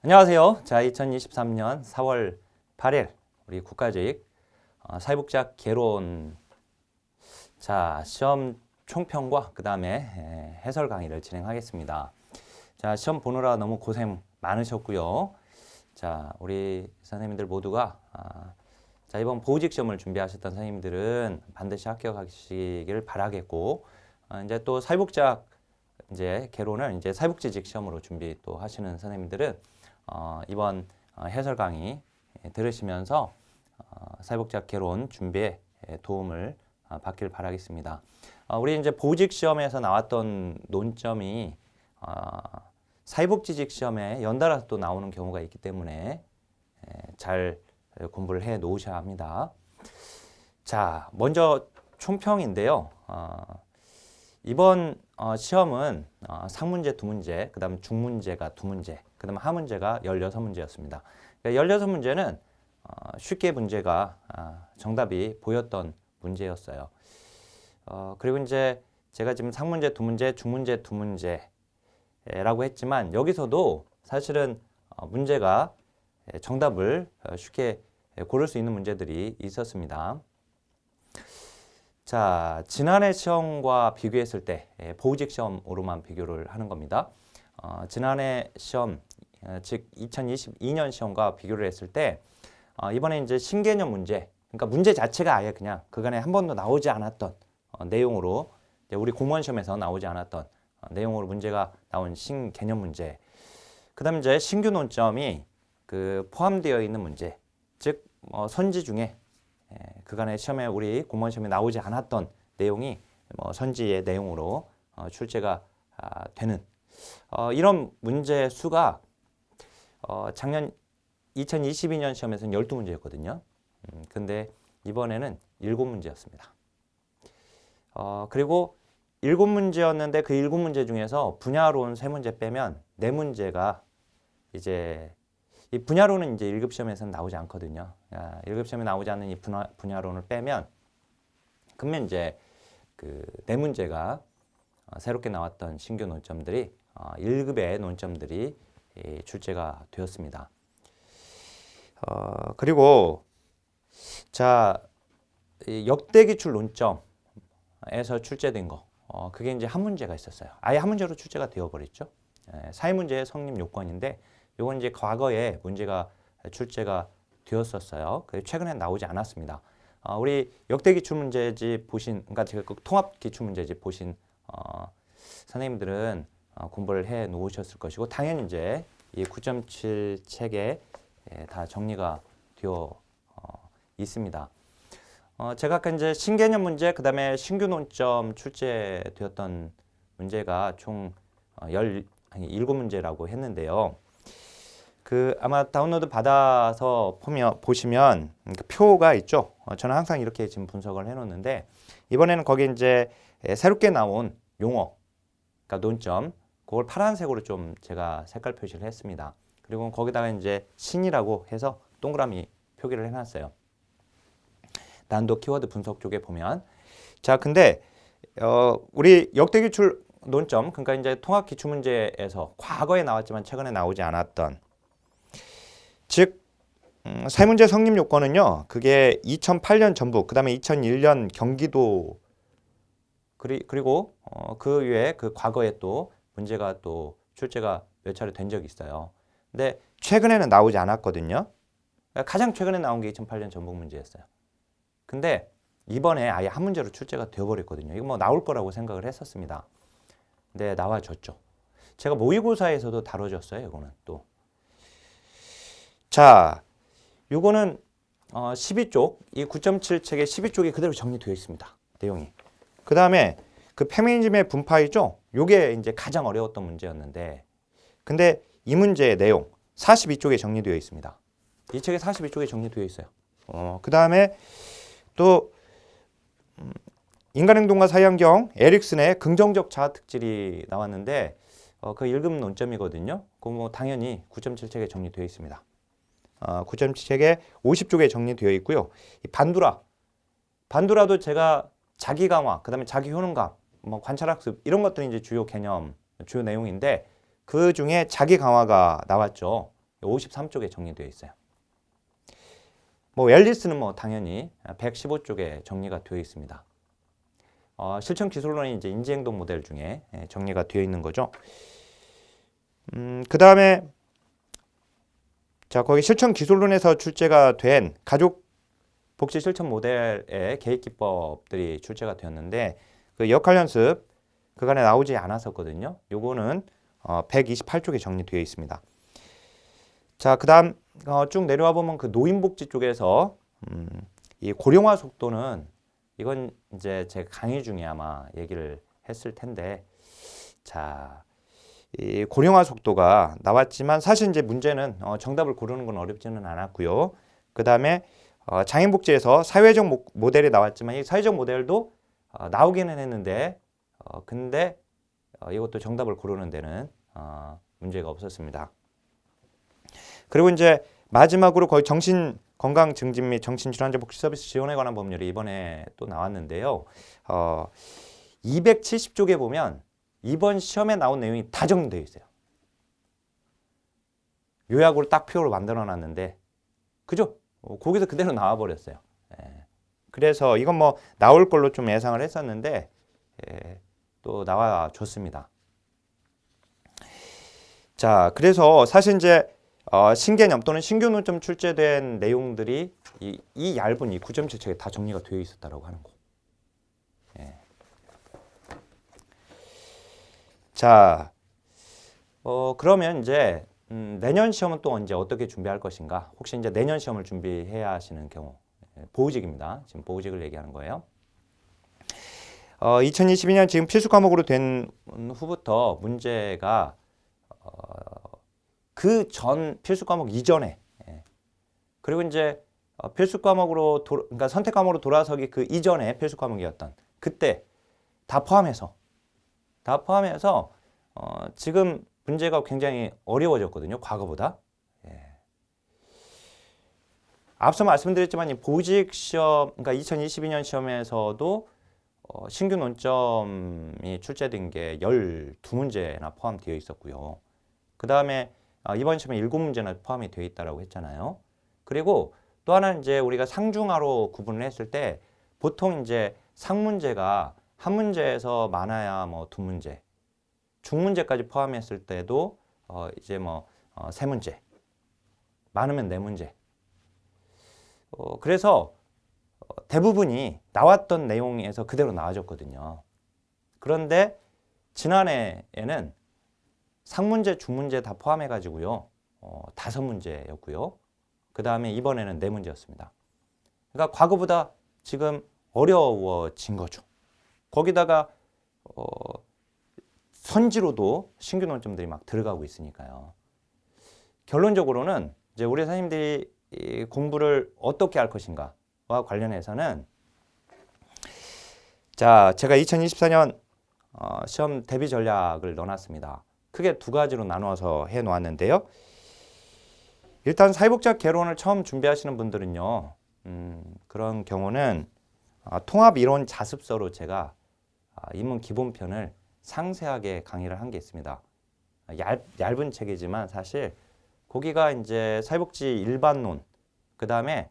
안녕하세요. 자, 2023년 4월 8일 우리 국가직 사회복지학 개론 시험 총평과 그 다음에 해설 강의를 진행하겠습니다. 자, 시험 보느라 너무 고생 많으셨고요. 자, 우리 선생님들 모두가 이번 보직 시험을 준비하셨던 선생님들은 반드시 합격하시길 바라겠고, 이제 또 사회복지학 개론을 사회복지직 시험으로 준비 또 하시는 선생님들은 이번 해설 강의 들으시면서 사회복지학 개론 준비에 도움을 받길 바라겠습니다. 우리 이제 보직 시험에서 나왔던 논점이 사회복지직 시험에 연달아서 또 나오는 경우가 있기 때문에 잘 공부를 해 놓으셔야 합니다. 자, 먼저 총평인데요. 이번 시험은 상문제 2문제, 그 다음 중문제가 2문제, 그 다음 하문제가 16문제였습니다. 16문제는 쉽게 문제가 정답이 보였던 문제였어요. 그리고 이제 제가 지금 상문제 2문제, 중문제 2문제라고 했지만 여기서도 사실은 문제가 정답을 쉽게 고를 수 있는 문제들이 있었습니다. 자, 지난해 시험과 비교했을 때 보직 시험으로만 비교를 하는 겁니다. 지난해 시험, 즉 2022년 시험과 비교를 했을 때 이번에 이제 신개념 문제, 그러니까 문제 자체가 아예 그냥 그간에 한 번도 나오지 않았던 내용으로 우리 공무원 시험에서 나오지 않았던 내용으로 문제가 나온 신개념 문제. 그다음에 이제 신규 논점이 포함되어 있는 문제, 즉 선지 중에 그간의 시험에 우리 공무원 시험에 나오지 않았던 내용이 선지의 내용으로 출제가 되는 이런 문제 수가 작년 2022년 시험에서는 12문제였거든요. 근데 이번에는 7문제였습니다. 그리고 7문제였는데 그 7문제 중에서 분야론 3문제 빼면 4문제가 이제 이 분야론은 이제 1급 시험에서는 나오지 않거든요. 1급 시험에 나오지 않는 이 분야론을 빼면 그러면 이제 그 4문제가 새롭게 나왔던 신규 논점들이 1급의 논점들이 출제가 되었습니다. 그리고 자, 역대 기출 논점에서 출제된 거 그게 이제 한 문제가 있었어요. 아예 한 문제로 출제가 되어버렸죠. 사회문제의 성립 요건인데 이건 이제 과거에 문제가 출제가 되었었어요. 최근에 나오지 않았습니다. 우리 역대 기출 문제집 보신, 그러니까 제가 통합 기출 문제집 보신 선생님들은 공부를 해 놓으셨을 것이고 당연히 이제 이 9.7 책에 다 정리가 되어 있습니다. 제가 아까 이제 신개념 문제, 그 다음에 신규 논점 출제되었던 문제가 총 17문제라고 했는데요. 아마 다운로드 받아서 보시면 표가 있죠. 저는 항상 이렇게 지금 분석을 해놓는데 이번에는 거기 이제 새롭게 나온 용어, 그러니까 논점, 그걸 파란색으로 좀 제가 색깔 표시를 했습니다. 그리고 거기다가 이제 신이라고 해서 동그라미 표기를 해놨어요. 난도 키워드 분석 쪽에 보면 자, 근데 우리 역대 기출 논점, 그러니까 이제 통합 기출 문제에서 과거에 나왔지만 최근에 나오지 않았던 즉 세문제 성립 요건은요. 그게 2008년 전북, 그 다음에 2001년 경기도 그리고 그 외에 그 과거에 또 문제가 또 출제가 몇 차례 된 적이 있어요. 근데 최근에는 나오지 않았거든요. 가장 최근에 나온 게 2008년 전북 문제였어요. 근데 이번에 아예 한 문제로 출제가 되어버렸거든요. 이거 뭐 나올 거라고 생각을 했었습니다. 근데 나와줬죠. 제가 모의고사에서도 다뤄줬어요. 이거는 또. 자, 요거는 12쪽, 이 9.7 책의 12쪽이 그대로 정리되어 있습니다. 내용이. 그 다음에 그 페미니즘의 분파이죠. 요게 이제 가장 어려웠던 문제였는데, 근데 이 문제의 내용 42쪽에 정리되어 있습니다. 이 책에 42쪽에 정리되어 있어요. 그 다음에 또 인간행동과 사회환경 에릭슨의 긍정적 자아 특질이 나왔는데 그 1급 논점이거든요. 그 뭐 당연히 9.7 책에 정리되어 있습니다. 9.7 책에 50쪽에 정리되어 있고요. 이 반두라도 제가 자기 강화, 그다음에 자기 효능감, 뭐 관찰학습 이런 것들이 이제 주요 개념, 주요 내용인데 그 중에 자기 강화가 나왔죠. 53쪽에 정리되어 있어요. 뭐 앨리스는 뭐 당연히 115쪽에 정리가 되어 있습니다. 실천 기술론이 이제 인지행동 모델 중에 정리가 되어 있는 거죠. 그 다음에 자 거기 실천 기술론에서 출제가 된 가족 복지 실천 모델의 계획 기법들이 출제가 되었는데 그 역할 연습 그간에 나오지 않았었거든요. 요거는 128쪽에 정리되어 있습니다. 자, 그다음 쭉 내려와 보면 그 노인복지 쪽에서 이 고령화 속도는 이건 이제 제 강의 중에 아마 얘기를 했을 텐데 자, 이 고령화 속도가 나왔지만 사실 이제 문제는 정답을 고르는 건 어렵지는 않았고요. 그다음에 장애인복지에서 사회적 모델이 나왔지만 이 사회적 모델도 나오기는 했는데 근데 이것도 정답을 고르는 데는 문제가 없었습니다. 그리고 이제 마지막으로 거의 정신건강 증진 및 정신질환자 복지 서비스 지원에 관한 법률이 이번에 또 나왔는데요. 270쪽에 보면 이번 시험에 나온 내용이 다 정리되어 있어요. 요약으로 딱 표를 만들어 놨는데 그죠? 거기서 그대로 나와버렸어요. 그래서 이건 뭐 나올 걸로 좀 예상을 했었는데 또 나와줬습니다. 자, 그래서 사실 이제 신개념 또는 신규 논점 출제된 내용들이 이 얇은 이 9.7책에 다 정리가 되어 있었다라고 하는 거. 자, 그러면 이제 내년 시험은 또 언제 어떻게 준비할 것인가? 혹시 이제 내년 시험을 준비해야 하시는 경우 보호직입니다. 지금 보호직을 얘기하는 거예요. 2022년 지금 필수 과목으로 된 후부터 문제가 그 전 필수 과목 이전에 그리고 이제 필수 과목으로 그러니까 선택 과목으로 돌아서기 그 이전에 필수 과목이었던 그때 다 포함해서 지금 문제가 굉장히 어려워졌거든요. 과거보다. 앞서 말씀드렸지만 이 보직 시험 그러니까 2022년 시험에서도 신규 논점이 출제된 게 12문제나 포함되어 있었고요. 그 다음에 이번 시험에 7문제나 포함이 되어 있다고 했잖아요. 그리고 또 하나는 이제 우리가 상중하로 구분을 했을 때 보통 이제 상문제가 한 문제에서 많아야 뭐 2문제, 중문제까지 포함했을 때도 이제 뭐 3문제, 많으면 4문제. 그래서 대부분이 나왔던 내용에서 그대로 나와줬거든요. 그런데 지난해에는 상문제, 중문제 다 포함해가지고요. 5문제였고요. 그 다음에 이번에는 4문제였습니다. 그러니까 과거보다 지금 어려워진 거죠. 거기다가 선지로도 신규 논점들이 막 들어가고 있으니까요. 결론적으로는 이제 우리 선생님들이 이 공부를 어떻게 할 것인가와 관련해서는 자, 제가 2024년 시험 대비 전략을 넣어놨습니다. 크게 2가지로 나누어서 해 놓았는데요. 일단 사회복지학 개론을 처음 준비하시는 분들은요. 그런 경우는 통합 이론 자습서로 제가 인문 기본편을 상세하게 강의를 한 게 있습니다. 얇은 책이지만 사실 거기가 이제 사회복지 일반론, 그 다음에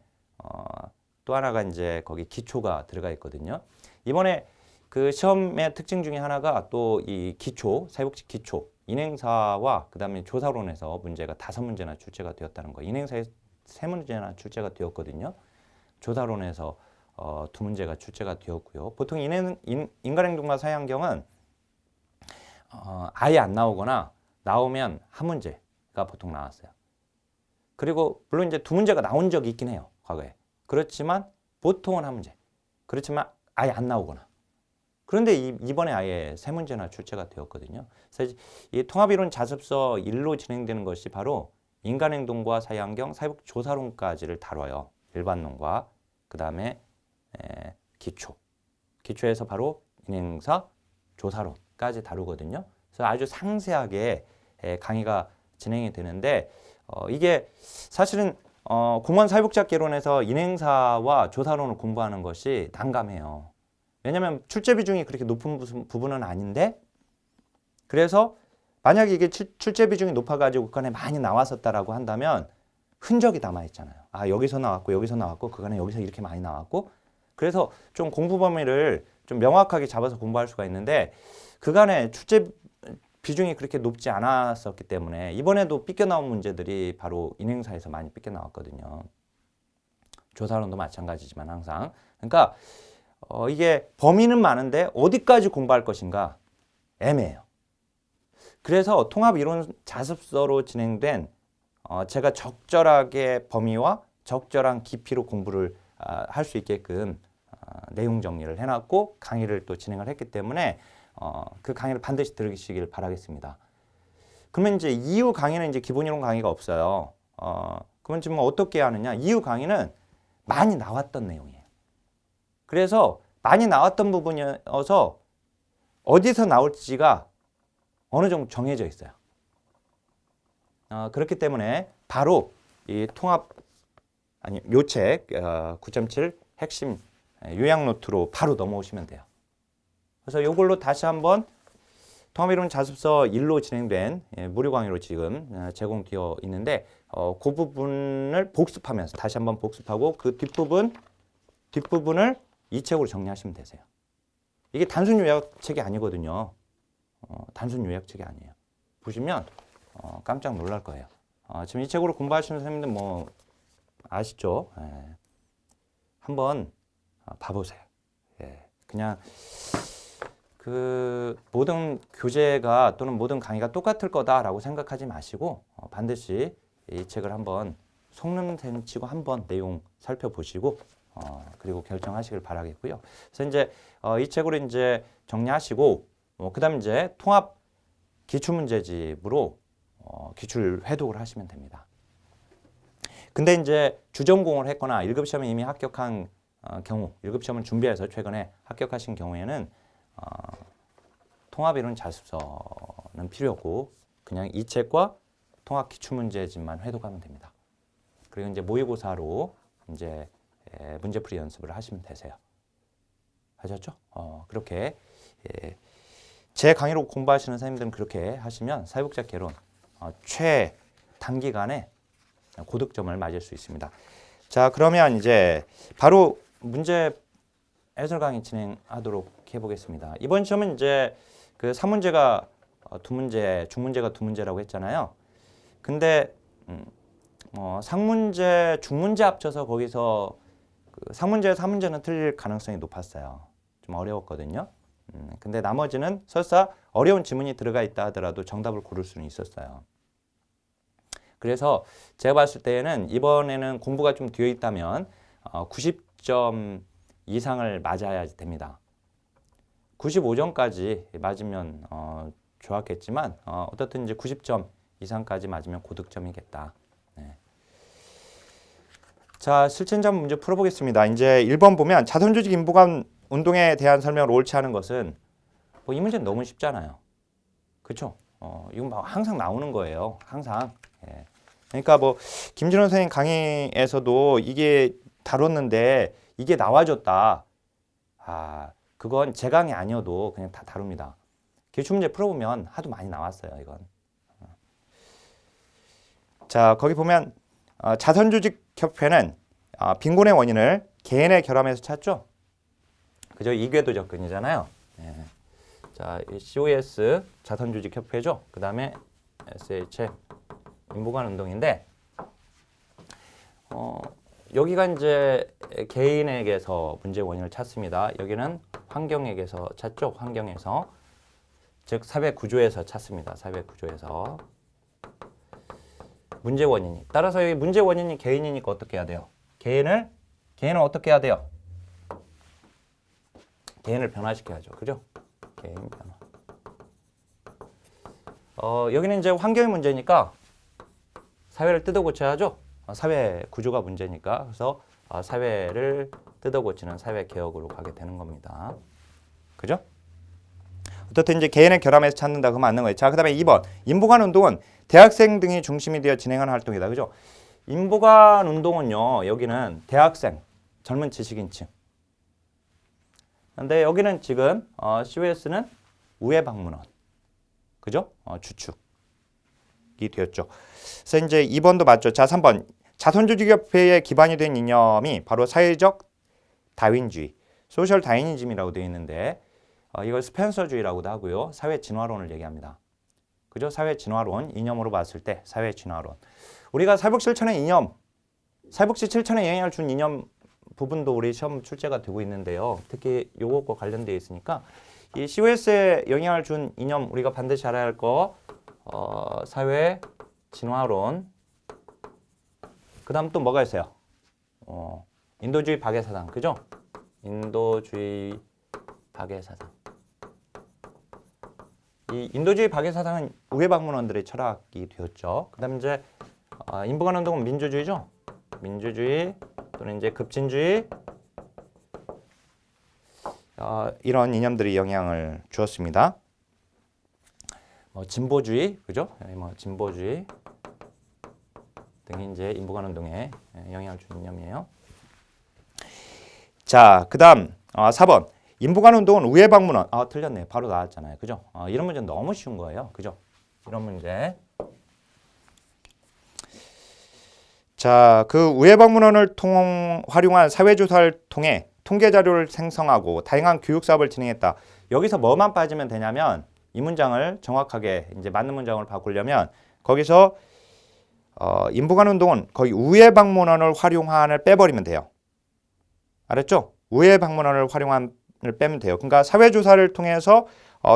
또 하나가 이제 거기 기초가 들어가 있거든요. 이번에 그 시험의 특징 중에 하나가 또 이 기초, 사회복지 기초, 인행사와 그 다음에 조사론에서 문제가 5문제나 출제가 되었다는 거. 인행사에 3문제나 출제가 되었거든요. 조사론에서 2문제가 출제가 되었고요. 보통 인간행동과 사회환경은 아예 안 나오거나 나오면 한 문제가 보통 나왔어요. 그리고 물론 이제 2문제가 나온 적이 있긴 해요. 과거에. 그렇지만 보통은 한 문제. 그렇지만 아예 안 나오거나. 그런데 이번에 아예 3문제나 출제가 되었거든요. 그래서 이 통합이론 자습서 1로 진행되는 것이 바로 인간행동과 사회환경, 사회복지 조사론까지를 다뤄요. 일반론과 그 다음에 기초. 기초에서 바로 인행사, 조사론까지 다루거든요. 그래서 아주 상세하게 강의가 진행이 되는데 이게 사실은 공무원 사회복지학 개론에서 인행사와 조사론을 공부하는 것이 난감해요. 왜냐하면 출제 비중이 그렇게 높은 부분은 아닌데 그래서 만약에 이게 출제 비중이 높아가지고 그간에 많이 나왔었다라고 한다면 흔적이 남아있잖아요. 아, 여기서 나왔고, 그간에 여기서 이렇게 많이 나왔고, 그래서 좀 공부 범위를 좀 명확하게 잡아서 공부할 수가 있는데, 그간에 출제 비중이 그렇게 높지 않았었기 때문에 이번에도 삐껴나온 문제들이 바로 인행사에서 많이 삐껴나왔거든요. 조사론도 마찬가지지만 항상. 그러니까 이게 범위는 많은데 어디까지 공부할 것인가 애매해요. 그래서 통합이론 자습서로 진행된 제가 적절하게 범위와 적절한 깊이로 공부를 할 수 있게끔 내용 정리를 해놨고 강의를 또 진행을 했기 때문에 그 강의를 반드시 들으시길 바라겠습니다. 그러면 이제 이후 강의는 이제 기본이론 강의가 없어요. 그러면 지금 어떻게 하느냐? 이후 강의는 많이 나왔던 내용이에요. 그래서 많이 나왔던 부분이어서 어디서 나올지가 어느 정도 정해져 있어요. 그렇기 때문에 바로 이 묘책 9.7 핵심 요약 노트로 바로 넘어오시면 돼요. 그래서 이걸로 다시 한번 통합이론 자습서 1로 진행된 무료 강의로 지금 제공되어 있는데 그 부분을 복습하면서 다시 한번 복습하고 그 뒷부분을 이 책으로 정리하시면 되세요. 이게 단순 요약책이 아니거든요. 단순 요약책이 아니에요. 보시면 깜짝 놀랄 거예요. 지금 이 책으로 공부하시는 선생님들 뭐 아시죠? 한번 봐보세요. 그냥 그 모든 교재가 또는 모든 강의가 똑같을 거다라고 생각하지 마시고 반드시 이 책을 한번 속눈썹 치고 한번 내용 살펴보시고 그리고 결정하시길 바라겠고요. 그래서 이제 이 책으로 이제 정리하시고 그다음 이제 통합 기출문제집으로 기출 회독을 하시면 됩니다. 근데 이제 주전공을 했거나 1급 시험에 이미 합격한 경우, 1급 시험을 준비해서 최근에 합격하신 경우에는 통합이론 자습서는 필요 없고 그냥 이 책과 통합 기출문제집만 회독하면 됩니다. 그리고 이제 모의고사로 이제 문제풀이 연습을 하시면 되세요. 하셨죠? 그렇게 제 강의로 공부하시는 선생님들은 그렇게 하시면 사회복지학 개론 최단기간에 고득점을 맞을 수 있습니다. 자, 그러면 이제 바로 문제 해설 강의 진행하도록 해보겠습니다. 이번 시험은 이제 그 3문제가 2문제, 중문제가 2문제라고 했잖아요. 근데 상문제, 중문제 합쳐서 거기서 그 상문제, 3문제는 틀릴 가능성이 높았어요. 좀 어려웠거든요. 근데 나머지는 설사 어려운 지문이 들어가 있다 하더라도 정답을 고를 수는 있었어요. 그래서 제가 봤을 때에는 이번에는 공부가 좀 되어 있다면 90점 이상을 맞아야 됩니다. 95점까지 맞으면 좋았겠지만 어떻든 이제 90점 이상까지 맞으면 고득점이겠다. 네. 자, 실천자 문제 풀어보겠습니다. 이제 1번 보면 자선조직 인보관 운동에 대한 설명을 옳지 않은 것은 이 문제는 너무 쉽잖아요. 그렇죠? 이건 막 항상 나오는 거예요. 항상. 예. 그러니까 뭐 김진원 선생님 강의에서도 이게 다뤘는데 이게 나와줬다. 그건 제 강의 아니어도 그냥 다 다룹니다. 기출문제 풀어보면 하도 많이 나왔어요. 이건. 자, 거기 보면 자선조직협회는 빈곤의 원인을 개인의 결함에서 찾죠. 그죠? 이궤도 접근이잖아요. 예. 자, COS 자선조직협회죠. 그 다음에 SHM 인보관 운동인데 여기가 이제 개인에게서 문제 원인을 찾습니다. 여기는 환경에게서 찾죠. 환경에서 즉 사회 구조에서 찾습니다. 사회 구조에서 문제 원인이 따라서 여기 문제 원인이 개인이니까 어떻게 해야 돼요? 개인을 어떻게 해야 돼요? 개인을 변화시켜야죠. 그죠? 개인 변화. 여기는 이제 환경의 문제니까 사회를 뜯어 고쳐야죠. 사회 구조가 문제니까. 그래서 사회를 뜯어 고치는 사회 개혁으로 가게 되는 겁니다. 그죠? 어떻든 이제 개인의 결함에서 찾는다. 그거 맞는 거예요. 자, 그다음에 2번. 인보관 운동은 대학생 등이 중심이 되어 진행하는 활동이다. 그죠? 인보관 운동은요. 여기는 대학생, 젊은 지식인층. 근데 여기는 지금 COS는 우회 방문원. 그죠? 주축이 되었죠. 그래서 이제 2번도 맞죠. 자, 3번. 자선조직협회의 기반이 된 이념이 바로 사회적 다윈주의, 소셜 다이니즘이라고 되어 있는데 이걸 스펜서주의라고도 하고요. 사회 진화론을 얘기합니다. 그죠? 사회 진화론, 이념으로 봤을 때 사회 진화론. 우리가 사회복지실천의 이념, 사회복지 실천에 영향을 준 이념 부분도 우리 시험 출제가 되고 있는데요. 특히 요것과 관련되어 있으니까 이 COS에 영향을 준 이념 우리가 반드시 알아야 할 거 사회 진화론. 그 다음 또 뭐가 있어요? 인도주의 박애사상, 그죠? 인도주의 박애사상. 이 인도주의 박애사상은 우회방문원들의 철학이 되었죠. 그 다음 이제 인부간운동은 민주주의죠. 민주주의 또는 이제 급진주의 이런 이념들이 영향을 주었습니다. 진보주의, 그죠? 진보주의 등이 이제 인부간운동에 영향을 준 이념이에요. 자, 그다음 4번. 인부간운동은 우회방문원. 틀렸네. 바로 나왔잖아요. 그죠? 이런 문제 너무 쉬운 거예요. 그죠? 이런 문제. 자, 그 우회방문원을 활용한 사회조사를 통해 통계 자료를 생성하고 다양한 교육 사업을 진행했다. 여기서 뭐만 빠지면 되냐면 이 문장을 정확하게 이제 맞는 문장으로 바꾸려면 거기서 인부간운동은 거기 우회방문원을 활용한을 빼버리면 돼요. 알았죠? 우회방문원을 활용한을 빼면 돼요. 그러니까 사회조사를 통해서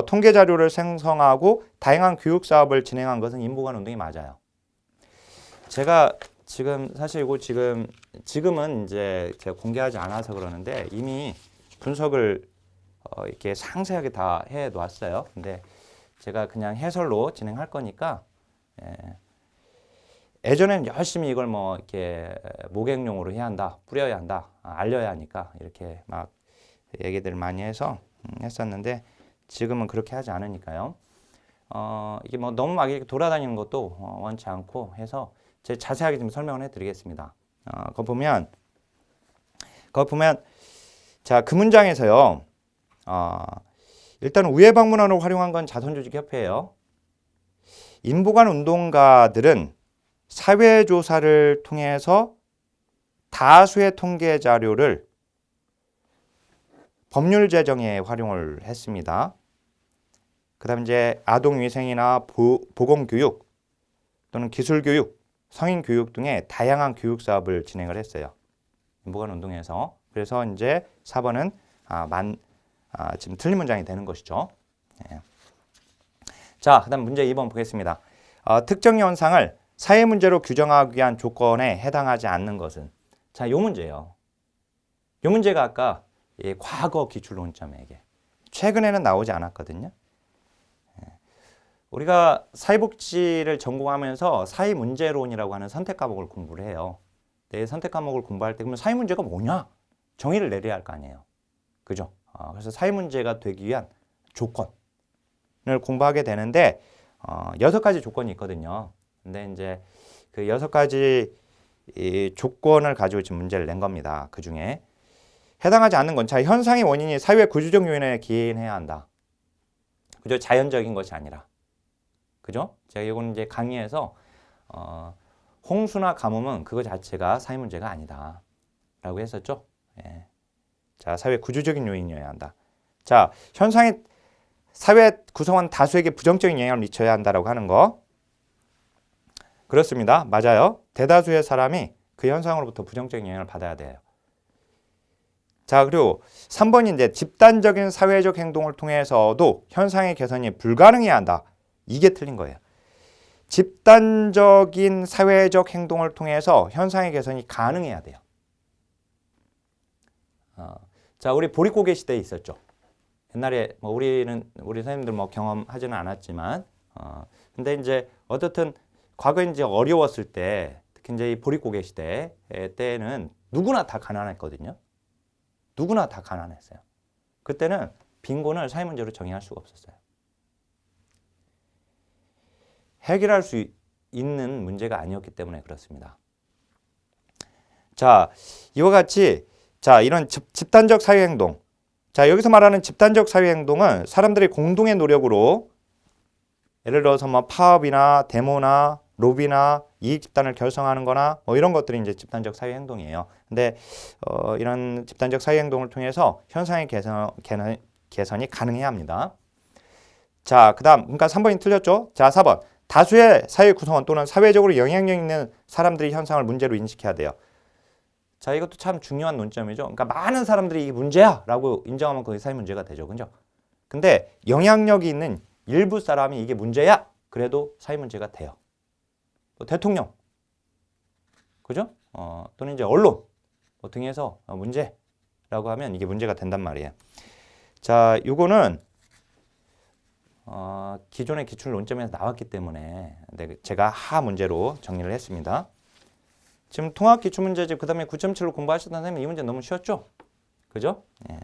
통계 자료를 생성하고 다양한 교육 사업을 진행한 것은 인부간운동이 맞아요. 제가 지금 사실 이거 지금은 이제 제가 공개하지 않아서 그러는데 이미 분석을 이렇게 상세하게 다 해 놓았어요. 근데 제가 그냥 해설로 진행할 거니까 예전에는 열심히 이걸 뭐 이렇게 모객용으로 해야 한다, 뿌려야 한다, 알려야 하니까 이렇게 막 얘기들 많이 해서 했었는데 지금은 그렇게 하지 않으니까요. 이게 뭐 너무 막 이렇게 돌아다니는 것도 원치 않고 해서 제가 자세하게 좀 설명을 해드리겠습니다. 그거 보면 자, 그 문장에서요. 일단 우회방문원을 활용한 건 자선조직협회예요. 인부간 운동가들은 사회조사를 통해서 다수의 통계 자료를 법률 제정에 활용을 했습니다. 그 다음 이제 아동위생이나 보건교육 또는 기술교육, 성인교육 등의 다양한 교육 사업을 진행을 했어요. 인부간 운동에서. 그래서 이제 4번은 지금 틀린 문장이 되는 것이죠. 네. 자, 그 다음 문제 2번 보겠습니다. 특정 현상을 사회 문제로 규정하기 위한 조건에 해당하지 않는 것은? 자, 요 문제예요. 요 문제가 아까 과거 기출론점에게 최근에는 나오지 않았거든요. 우리가 사회복지를 전공하면서 사회문제론이라고 하는 선택 과목을 공부를 해요. 내 선택 과목을 공부할 때 그러면 사회문제가 뭐냐? 정의를 내려야 할 거 아니에요. 그죠? 그래서 사회문제가 되기 위한 조건을 공부하게 되는데 6가지 조건이 있거든요. 근데 이제 그 6가지 이 조건을 가지고 지금 문제를 낸 겁니다. 그 중에 해당하지 않는 건, 자, 현상의 원인이 사회 구조적 요인에 기인해야 한다. 그죠? 자연적인 것이 아니라. 그죠? 제가 이건 이제 강의에서 홍수나 가뭄은 그거 자체가 사회 문제가 아니다. 라고 했었죠. 예. 자, 사회 구조적인 요인이어야 한다. 자, 현상의 사회 구성원 다수에게 부정적인 영향을 미쳐야 한다라고 하는 거. 그렇습니다. 맞아요. 대다수의 사람이 그 현상으로부터 부정적인 영향을 받아야 돼요. 자, 그리고 3번인데 집단적인 사회적 행동을 통해서도 현상의 개선이 불가능해야 한다. 이게 틀린 거예요. 집단적인 사회적 행동을 통해서 현상의 개선이 가능해야 돼요. 자, 우리 보릿고개 시대에 있었죠. 옛날에 뭐 우리 선생님들 뭐 경험하지는 않았지만, 근데 이제 어떻든 과거에 이제 어려웠을 때, 특히 이제 이 보릿고개 시대 때는 누구나 다 가난했거든요. 누구나 다 가난했어요. 그때는 빈곤을 사회 문제로 정의할 수가 없었어요. 해결할 수 있는 문제가 아니었기 때문에 그렇습니다. 자, 이와 같이 자, 이런 집단적 사회행동. 자, 여기서 말하는 집단적 사회행동은 사람들의 공동의 노력으로 예를 들어서 뭐 파업이나 데모나 로비나 이익 집단을 결성하는 거나 뭐 이런 것들이 이제 집단적 사회 행동이에요. 근데 이런 집단적 사회 행동을 통해서 현상의 개선이 가능해야 합니다. 자, 그다음 그러니까 3번이 틀렸죠? 자, 4번. 다수의 사회 구성원 또는 사회적으로 영향력 있는 사람들이 현상을 문제로 인식해야 돼요. 자, 이것도 참 중요한 논점이죠. 그러니까 많은 사람들이 이게 문제야라고 인정하면 그게 사회 문제가 되죠. 그죠? 근데 영향력이 있는 일부 사람이 이게 문제야. 그래도 사회 문제가 돼요. 또 대통령. 그죠? 또는 이제 언론 등에서 문제라고 하면 이게 문제가 된단 말이에요. 자, 요거는 기존의 기출 논점에서 나왔기 때문에 제가 하 문제로 정리를 했습니다. 지금 통합 기출문제집 그다음에 9.7로 공부하셨던 선생님 이 문제 너무 쉬웠죠? 그죠? 예.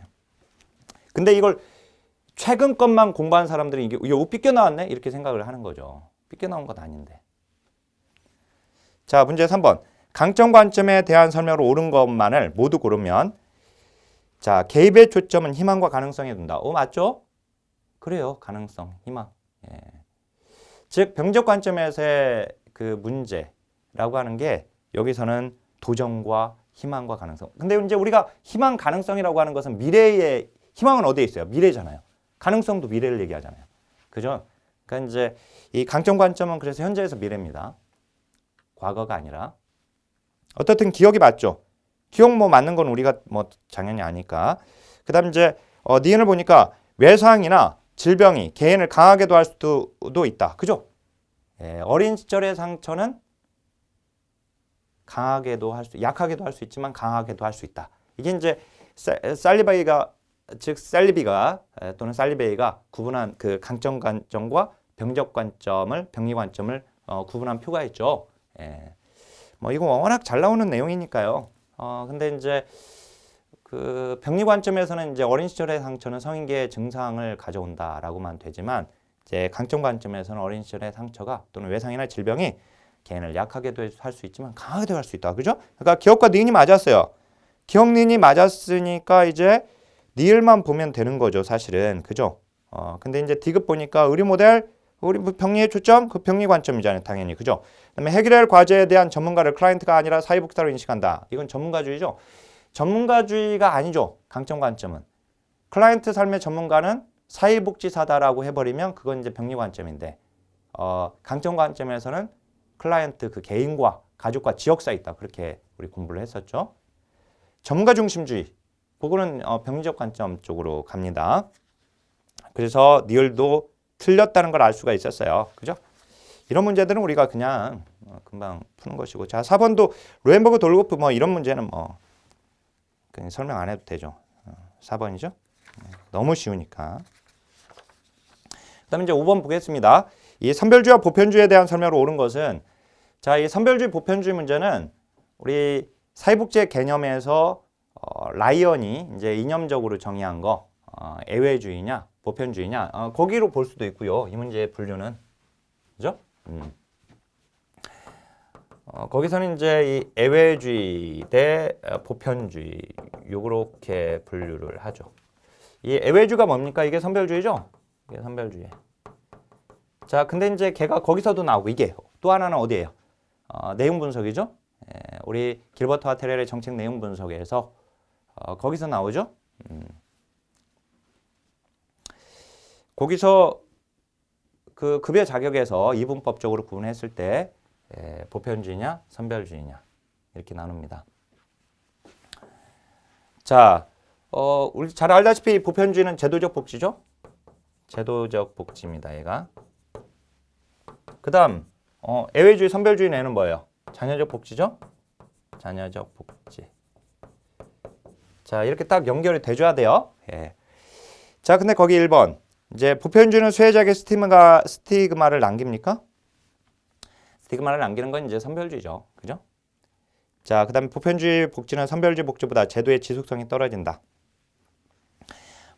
근데 이걸 최근 것만 공부한 사람들이 이게 삐껴 나왔네? 이렇게 생각을 하는 거죠. 삐껴 나온 건 아닌데. 자, 문제 3번. 강점 관점에 대한 설명으로 옳은 것만을 모두 고르면 자, 개입의 초점은 희망과 가능성에 둔다. 맞죠? 그래요. 가능성, 희망. 예. 즉 병적 관점에서의 그 문제라고 하는 게 여기서는 도전과 희망과 가능성. 근데 이제 우리가 희망, 가능성이라고 하는 것은 미래의 희망은 어디에 있어요? 미래잖아요. 가능성도 미래를 얘기하잖아요. 그죠? 그러니까 이제 이 강점 관점은 그래서 현재에서 미래입니다. 과거가 아니라. 어떻든 기억이 맞죠? 기억 뭐 맞는 건 우리가 뭐 당연히 아니까. 그다음 이제 니은을 보니까 외상이나 질병이 개인을 강하게도 할 수도 있다. 그죠? 예, 어린 시절의 상처는 강하게도 약하게도 할 수 있지만 강하게도 할 수 있다. 이게 이제 살리비가 또는 살리베이가 구분한 그 강점 관점과 병적 관점을 병리 관점을 구분한 표가 있죠. 예. 뭐 이거 워낙 잘 나오는 내용이니까요. 근데 이제 그 병리 관점에서는 이제 어린 시절의 상처는 성인계의 증상을 가져온다라고만 되지만 이제 강점 관점에서는 어린 시절의 상처가 또는 외상이나 질병이 개인을 약하게도 할 수 있지만 강하게도 할 수 있다. 그죠? 그러니까 기억과 니은이 맞았어요. 기억 니은이 맞았으니까 이제 니을만 보면 되는 거죠, 사실은. 그죠? 근데 이제 디귿 보니까 의리 모델, 우리 병리의 초점, 그 병리 관점이잖아요, 당연히. 그죠? 그다음에 해결할 과제에 대한 전문가를 클라이언트가 아니라 사회복사로 인식한다. 이건 전문가주의죠. 전문가주의가 아니죠. 강점 관점은. 클라이언트 삶의 전문가는 사회복지사다라고 해버리면 그건 이제 병리 관점인데 강점 관점에서는 클라이언트 그 개인과 가족과 지역사에 있다. 그렇게 우리 공부를 했었죠. 전문가 중심주의. 그거는 병리적 관점 쪽으로 갑니다. 그래서 니을도 틀렸다는 걸 알 수가 있었어요. 그죠? 이런 문제들은 우리가 그냥 금방 푸는 것이고. 자, 4번도 로엔버그 돌고프 뭐 이런 문제는 뭐 그냥 설명 안 해도 되죠. 4번이죠. 너무 쉬우니까. 그다음에 이제 5번 보겠습니다. 이 선별주의와 보편주의에 대한 설명으로 옳은 것은 자, 이 선별주의, 보편주의 문제는 우리 사회복지의 개념에서 라이언이 이제 이념적으로 정의한 거 애외주의냐, 보편주의냐 거기로 볼 수도 있고요. 이 문제의 분류는 그죠? 거기서는 이제 이 애외주의 대 보편주의 요렇게 분류를 하죠. 이 애외주의가 뭡니까? 이게 선별주의죠? 이게 선별주의. 자, 근데 이제 걔가 거기서도 나오고 이게 또 하나는 어디예요? 내용 분석이죠. 우리 길버트와 테렐의 정책 내용 분석에서 거기서 나오죠. 거기서 그 급여 자격에서 이분법적으로 구분했을 때 보편주의냐 선별주의냐 이렇게 나눕니다. 자, 우리 잘 알다시피 보편주의는 제도적 복지죠. 제도적 복지입니다. 얘가. 그다음 애외주의, 선별주의 내는 뭐예요? 자녀적 복지죠? 자녀적 복지. 자, 이렇게 딱 연결이 돼줘야 돼요. 예. 자, 근데 거기 1번. 이제 보편주의는 수혜자에게 스티그마를 남깁니까? 스티그마를 남기는 건 이제 선별주의죠. 그죠? 자, 그다음에 보편주의 복지는 선별주의 복지보다 제도의 지속성이 떨어진다.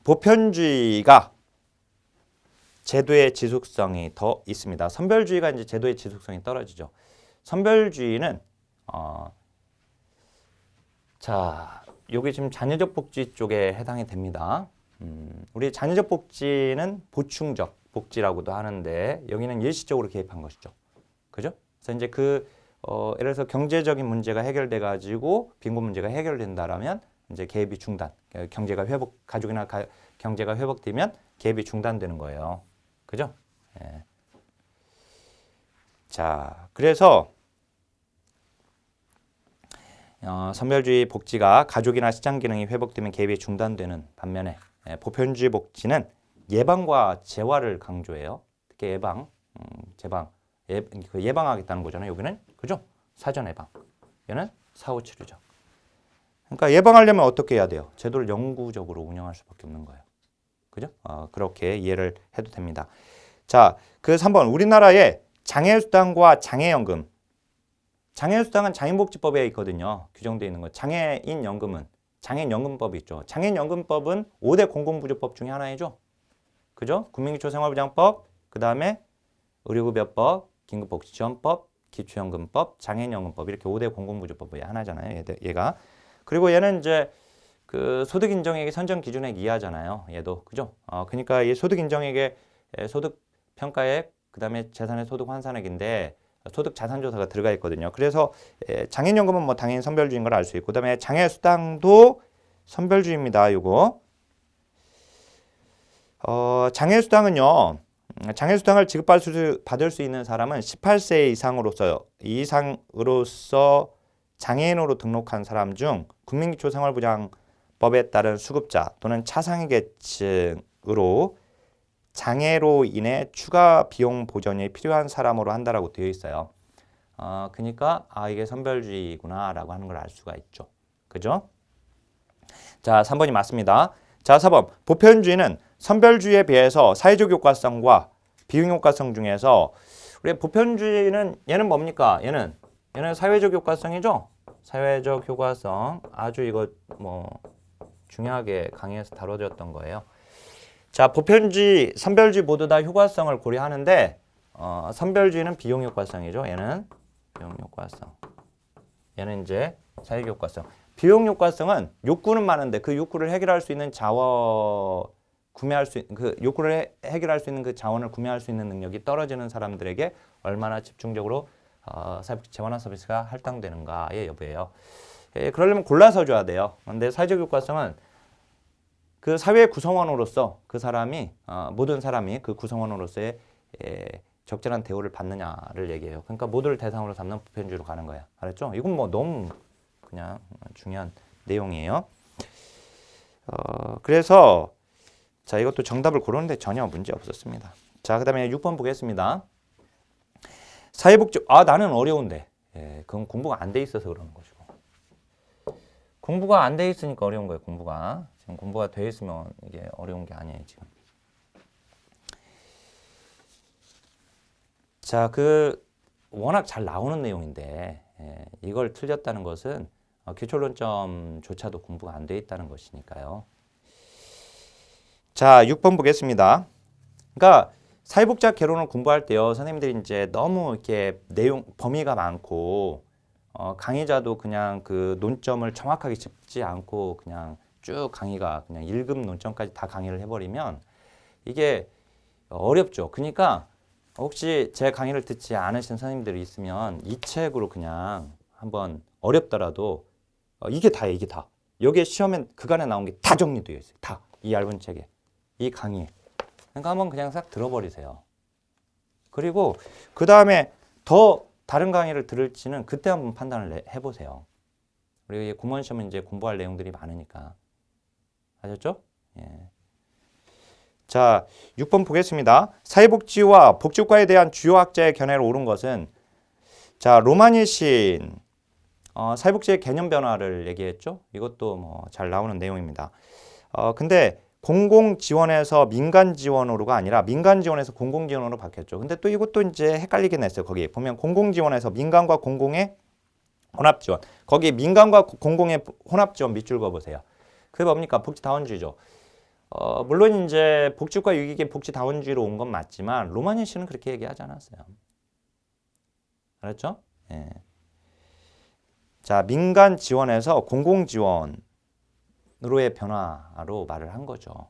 보편주의가 제도의 지속성이 더 있습니다. 선별주의가 이제 제도의 지속성이 떨어지죠. 선별주의는 자, 여기 지금 자녀적 복지 쪽에 해당이 됩니다. 우리 자녀적 복지는 보충적 복지라고도 하는데 여기는 일시적으로 개입한 것이죠. 그죠? 그래서 이제 예를 들어서 경제적인 문제가 해결돼 가지고 빈곤 문제가 해결된다라면 이제 개입이 중단. 가족이나 경제가 회복되면 개입이 중단되는 거예요. 그죠? 예. 자, 그래서 선별주의 복지가 가족이나 시장 기능이 회복되면 개입이 중단되는 반면에 보편주의 복지는 예방과 재활을 강조해요. 특히 예방하겠다는 거잖아요. 여기는 그죠? 사전 예방. 얘는 사후 치료죠. 그러니까 예방하려면 어떻게 해야 돼요? 제도를 영구적으로 운영할 수밖에 없는 거예요. 그죠? 그렇게 이해를 해도 됩니다. 자, 그 3번 우리나라에 장애수당과 장애연금. 장애수당은 장애인복지법에 있거든요. 규정되어 있는 거. 장애인연금은 장애인연금법이 있죠. 장애인연금법은 5대 공공부조법 중에 하나이죠. 그죠? 국민기초생활보장법, 그 다음에 의료급여법, 긴급복지지원법, 기초연금법, 장애인연금법 이렇게 5대 공공부조법의 하나잖아요. 얘가. 그리고 얘는 이제 그 소득인정액의 선정기준액 이하잖아요. 얘도 그죠? 그러니까 이 소득인정액의 소득평가액, 그 다음에 재산의 소득 환산액인데 소득 자산조사가 들어가 있거든요. 그래서 장애인연금은 뭐 당연히 선별주의인 걸 알 수 있고, 그 다음에 장애수당도 선별주의입니다. 요거. 장애수당은요. 장애수당을 지급받을 수 있는 사람은 18세 이상으로서 장애인으로 등록한 사람 중 국민기초생활보장법에 따른 수급자 또는 차상위 계층으로 장애로 인해 추가 비용 보전이 필요한 사람으로 한다라고 되어 있어요. 그러니까 이게 선별주의구나라고 하는 걸 알 수가 있죠. 그죠? 자, 3번이 맞습니다. 자, 4번. 보편주의는 선별주의에 비해서 사회적 효과성과 비용 효과성 중에서 우리 보편주의는 얘는 뭡니까? 얘는 사회적 효과성이죠. 사회적 효과성 아주 이거 뭐 중요하게 강의에서 다뤄졌던 거예요. 자, 보편주의, 선별주의 모두 다 효과성을 고려하는데 선별주의는 비용 효과성이죠. 얘는 비용 효과성. 얘는 이제 사회적 효과성. 비용 효과성은 욕구는 많은데 그 욕구를 해결할 수 있는 욕구를 해결할 수 있는 그 자원을 구매할 수 있는 능력이 떨어지는 사람들에게 얼마나 집중적으로 재원화 서비스가 할당되는가의 여부예요. 그러려면 골라서 줘야 돼요. 근데 사회적 효과성은 그 사회 구성원으로서 그 사람이 모든 사람이 그 구성원으로서의 적절한 대우를 받느냐를 얘기해요. 그러니까 모두를 대상으로 삼는 보편주의로 가는 거야. 알았죠? 이건 뭐 너무 그냥 중요한 내용이에요. 그래서 자, 이것도 정답을 고르는데 전혀 문제 없었습니다. 자, 그다음에 6번 보겠습니다. 사회복지 나는 어려운데. 그건 공부가 안 돼 있어서 그러는 것이고. 공부가 안 돼 있으니까 어려운 거예요. 공부가. 지금 공부가 돼 있으면 이게 어려운 게 아니에요, 지금. 자, 워낙 잘 나오는 내용인데 이걸 틀렸다는 것은 기초론점조차도 공부가 안 돼 있다는 것이니까요. 자, 6번 보겠습니다. 그러니까 사회복지학 개론을 공부할 때요, 선생님들이 이제 너무 이렇게 범위가 많고 강의자도 그냥 그 논점을 정확하게 짚지 않고 그냥 쭉 강의가 그냥 1급 논점까지 다 강의를 해버리면 이게 어렵죠. 그러니까 혹시 제 강의를 듣지 않으신 선생님들이 있으면 이 책으로 그냥 한번 어렵더라도 이게 다예요. 이게 다. 여기에 시험에 그간에 나온 게 다 정리되어 있어요. 다. 이 얇은 책에. 이 강의에. 그러니까 한번 그냥 싹 들어버리세요. 그리고 그 다음에 더 다른 강의를 들을지는 그때 한번 판단을 해보세요. 우리 공무원 시험은 이제 공부할 내용들이 많으니까. 아셨죠? 예. 자, 6번 보겠습니다. 사회복지와 복지국가에 대한 주요 학자의 견해로 옳은 것은 자, 로마니 시인 사회복지의 개념 변화를 얘기했죠. 이것도 뭐 잘 나오는 내용입니다. 근데 공공 지원에서 민간 지원으로가 아니라 민간 지원에서 공공 지원으로 바뀌었죠. 근데 또 이것도 이제 헷갈리긴 했어요. 거기 보면 공공 지원에서 민간과 공공의 혼합 지원. 거기 민간과 공공의 혼합 지원 밑줄 그어 보세요. 그게 뭡니까? 복지다원주의죠. 물론 이제 복지국가 유기계 복지다원주의로 온 건 맞지만 로마니 씨는 그렇게 얘기하지 않았어요. 알았죠? 예. 자, 민간 지원에서 공공 지원으로의 변화로 말을 한 거죠.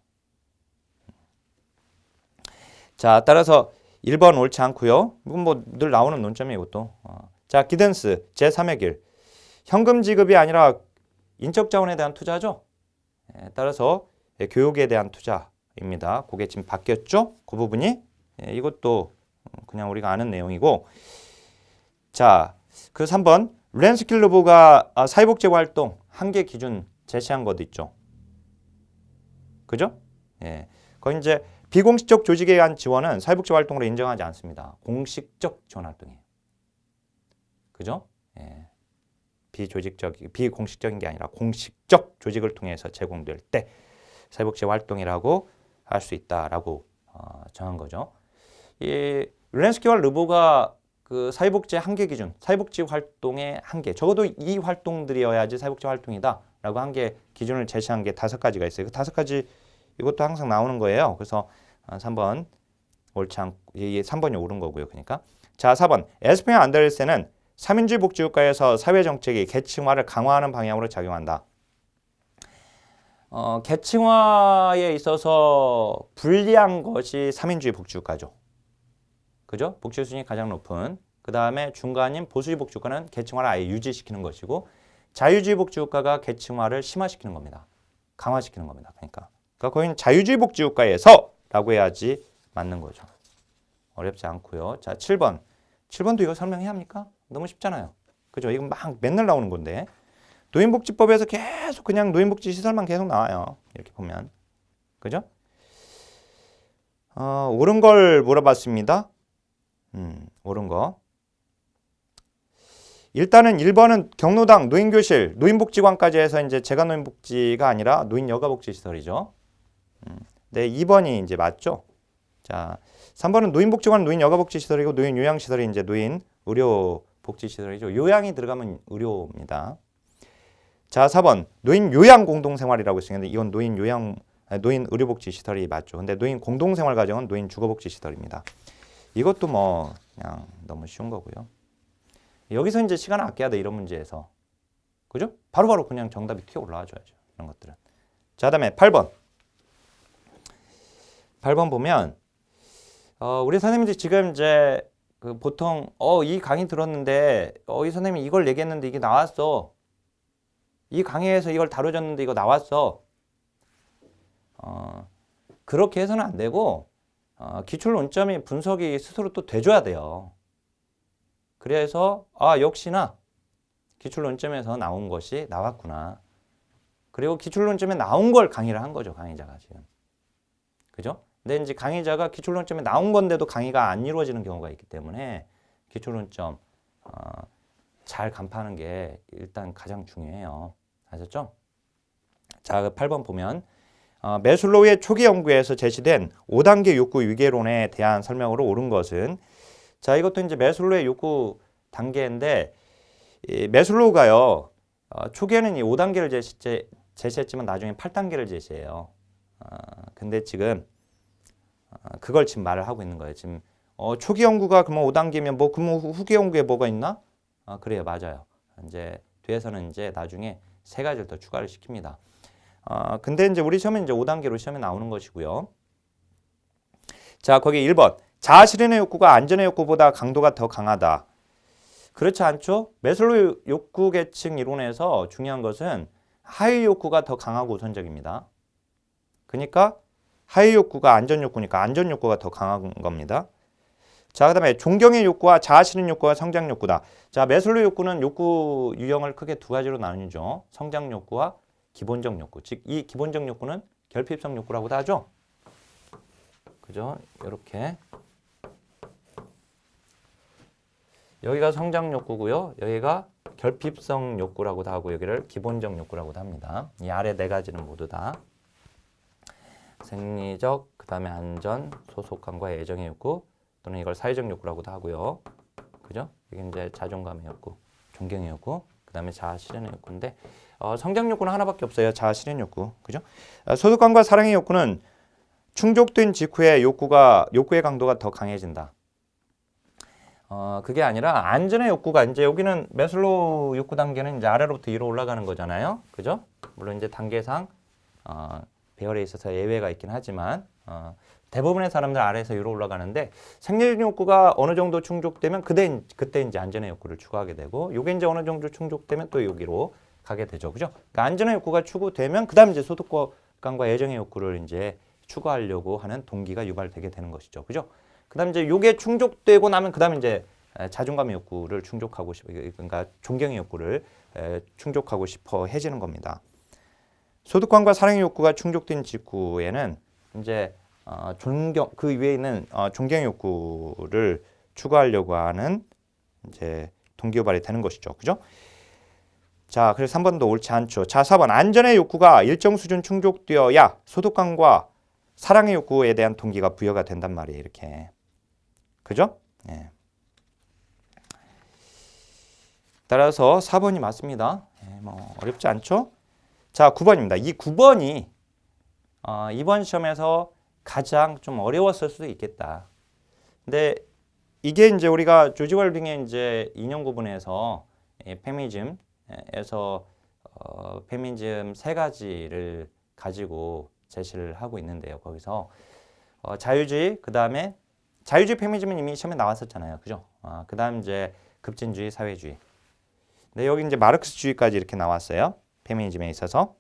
자, 따라서 1번 옳지 않고요. 이건 뭐 늘 나오는 논점이에요, 이것도. 자, 기든스 제3의 길. 현금 지급이 아니라 인적 자원에 대한 투자죠. 따라서 교육에 대한 투자입니다. 그게 지금 바뀌었죠? 그 부분이. 이것도 그냥 우리가 아는 내용이고. 자, 그 3번 렌스킬러브가 사회복지 활동 한계 기준 제시한 것도 있죠. 그죠? 예. 거기 이제 비공식적 조직에 의한 지원은 사회복지 활동으로 인정하지 않습니다. 공식적 지원 활동이에요. 그죠? 예. 비공식적인 게 아니라 공식적 조직을 통해서 제공될 때 사회복지 활동이라고 할 수 있다라고 정한 거죠. 이 룰렌스키와 르보가 그 사회복지 한계 기준, 사회복지 활동의 한계, 적어도 이 활동들이어야지 사회복지 활동이다라고 한계 기준을 제시한 게 5가지가 있어요. 그 5가지 이것도 항상 나오는 거예요. 그래서 3번 옳지 않고, 3번이 옳은 거고요. 그러니까 자, 4번 에스펜 안데르센은 3인주의 복지국가에서 사회정책이 계층화를 강화하는 방향으로 작용한다. 계층화에 있어서 불리한 것이 3인주의 복지국가죠. 그죠? 복지 수준이 가장 높은. 그 다음에 중간인 보수주의 복지국가는 계층화를 아예 유지시키는 것이고 자유주의 복지국가가 계층화를 심화시키는 겁니다. 강화시키는 겁니다. 그러니까 거기는 자유주의 복지국가에서라고 해야지 맞는 거죠. 어렵지 않고요. 자, 7번. 7번도 이거 설명해야 합니까? 너무 쉽잖아요. 그죠? 이건 막 맨날 나오는 건데. 노인복지법에서 계속 그냥 노인복지 시설만 계속 나와요. 이렇게 보면. 그죠? 옳은 걸 물어봤습니다. 옳은 거. 일단은 1번은 경로당, 노인교실, 노인복지관까지 해서 이제 재가노인복지가 아니라 노인여가복지시설이죠. 네, 2번이 이제 맞죠? 자, 3번은 노인복지관, 노인여가복지시설이고 노인요양시설이 이제 노인의료복지시설이죠. 요양이 들어가면 의료입니다. 자, 4번 노인요양공동생활이라고 있었는데 이건 노인의료복지시설이 맞죠. 근데 노인공동생활가정은 노인주거복지시설입니다. 이것도 뭐 그냥 너무 쉬운 거고요. 여기서 이제 시간 아껴야 돼, 이런 문제에서. 그죠? 바로바로 그냥 정답이 튀어 올라와 줘야죠. 이런 것들은. 자, 그다음에 8번. 8번 보면 우리 선생님들이 지금 이제 그 보통 이 강의 들었는데 이 선생님이 이걸 얘기했는데 이게 나왔어. 이 강의에서 이걸 다뤄줬는데 이거 나왔어. 그렇게 해서는 안 되고 기출 논점이 분석이 스스로 또 돼줘야 돼요. 그래서 역시나 기출 논점에서 나온 것이 나왔구나. 그리고 기출 논점에 나온 걸 강의를 한 거죠, 강의자가 지금. 그죠? 근데 이제 강의자가 기출 논점에 나온 건데도 강의가 안 이루어지는 경우가 있기 때문에 기출 논점 잘 간파하는 게 일단 가장 중요해요. 아셨죠? 자, 8번 보면 매슬로우의 초기 연구에서 제시된 5단계 욕구 위계론에 대한 설명으로 옳은 것은, 자, 이것도 이제 매슬로우의 욕구 단계인데 이 매슬로우가요 초기에는 이 5단계를 제시했지만 나중에 8단계를 제시해요. 근데 지금 그걸 지금 말을 하고 있는 거예요. 지금 초기 연구가 그러면 5단계면 뭐 그러면 후기 연구에 뭐가 있나? 그래요, 맞아요. 이제 뒤에서는 이제 나중에 3가지를 더 추가를 시킵니다. 근데 이제 우리 시험은 이제 5단계로 시험에 나오는 것이고요. 자, 거기 1번. 자아 실현의 욕구가 안전의 욕구보다 강도가 더 강하다. 그렇지 않죠? 매슬로우 욕구 계층 이론에서 중요한 것은 하위 욕구가 더 강하고 우선적입니다. 그러니까 하위 욕구가 안전 욕구니까 안전 욕구가 더 강한 겁니다. 자, 그다음에 존경의 욕구와 자아 실현 욕구와 성장 욕구다. 자, 매슬로우 욕구는 욕구 유형을 크게 2가지로 나누죠. 성장 욕구와 기본적 욕구. 즉, 이 기본적 욕구는 결핍성 욕구라고도 하죠. 그죠? 이렇게. 여기가 성장 욕구고요. 여기가 결핍성 욕구라고도 하고 여기를 기본적 욕구라고도 합니다. 이 아래 4가지는 모두 다 생리적, 그다음에 안전, 소속감과 애정의 욕구, 또는 이걸 사회적 욕구라고도 하고요. 그죠? 이게 이제 자존감의 욕구, 존경의 욕구, 그다음에 자아 실현의 욕구인데 성장 욕구는 하나밖에 없어요. 자아 실현 욕구. 그죠? 소속감과 사랑의 욕구는 충족된 직후에 욕구의 강도가 더 강해진다. 그게 아니라 안전의 욕구가 이제 여기는 매슬로우 욕구 단계는 이제 아래로부터 위로 올라가는 거잖아요. 그죠? 물론 이제 단계상 배열에 있어서 예외가 있긴 하지만 대부분의 사람들 아래에서 위로 올라가는데 생리적 욕구가 어느 정도 충족되면 그때 이제 안전의 욕구를 추구하게 되고 요게 이제 어느 정도 충족되면 또 여기로 가게 되죠. 그죠? 그러니까 안전의 욕구가 추구되면 그다음 이제 소득감과 애정의 욕구를 이제 추구하려고 하는 동기가 유발되게 되는 것이죠. 그죠? 그다음 이제 요게 충족되고 나면 그다음 이제 자존감의 욕구를 충족하고 싶어 그러니까 존경의 욕구를 충족하고 싶어 해지는 겁니다. 소득감과 사랑의 욕구가 충족된 직후에는 이제 존경 그 위에 있는 존경의 욕구를 추구하려고 하는 이제 동기 유발이 되는 것이죠. 그죠? 자, 그래서 3번도 옳지 않죠. 자, 4번 안전의 욕구가 일정 수준 충족되어야 소득감과 사랑의 욕구에 대한 동기가 부여가 된단 말이에요. 이렇게. 그죠? 예. 따라서 4번이 맞습니다. 예, 뭐 어렵지 않죠? 자, 9번입니다. 이 9번이 이번 시험에서 가장 좀 어려웠을 수도 있겠다. 근데 이게 이제 우리가 조지 월딩의 이제 인용 부분에서 페미니즘에서 페미니즘 세 가지를 가지고 제시를 하고 있는데요. 거기서 자유주의, 그 다음에 자유주의 페미니즘은 이미 시험에 나왔었잖아요. 그죠? 그 다음 이제 급진주의, 사회주의. 근데 여기 이제 마르크스주의까지 이렇게 나왔어요. 페미니즘에 있어서.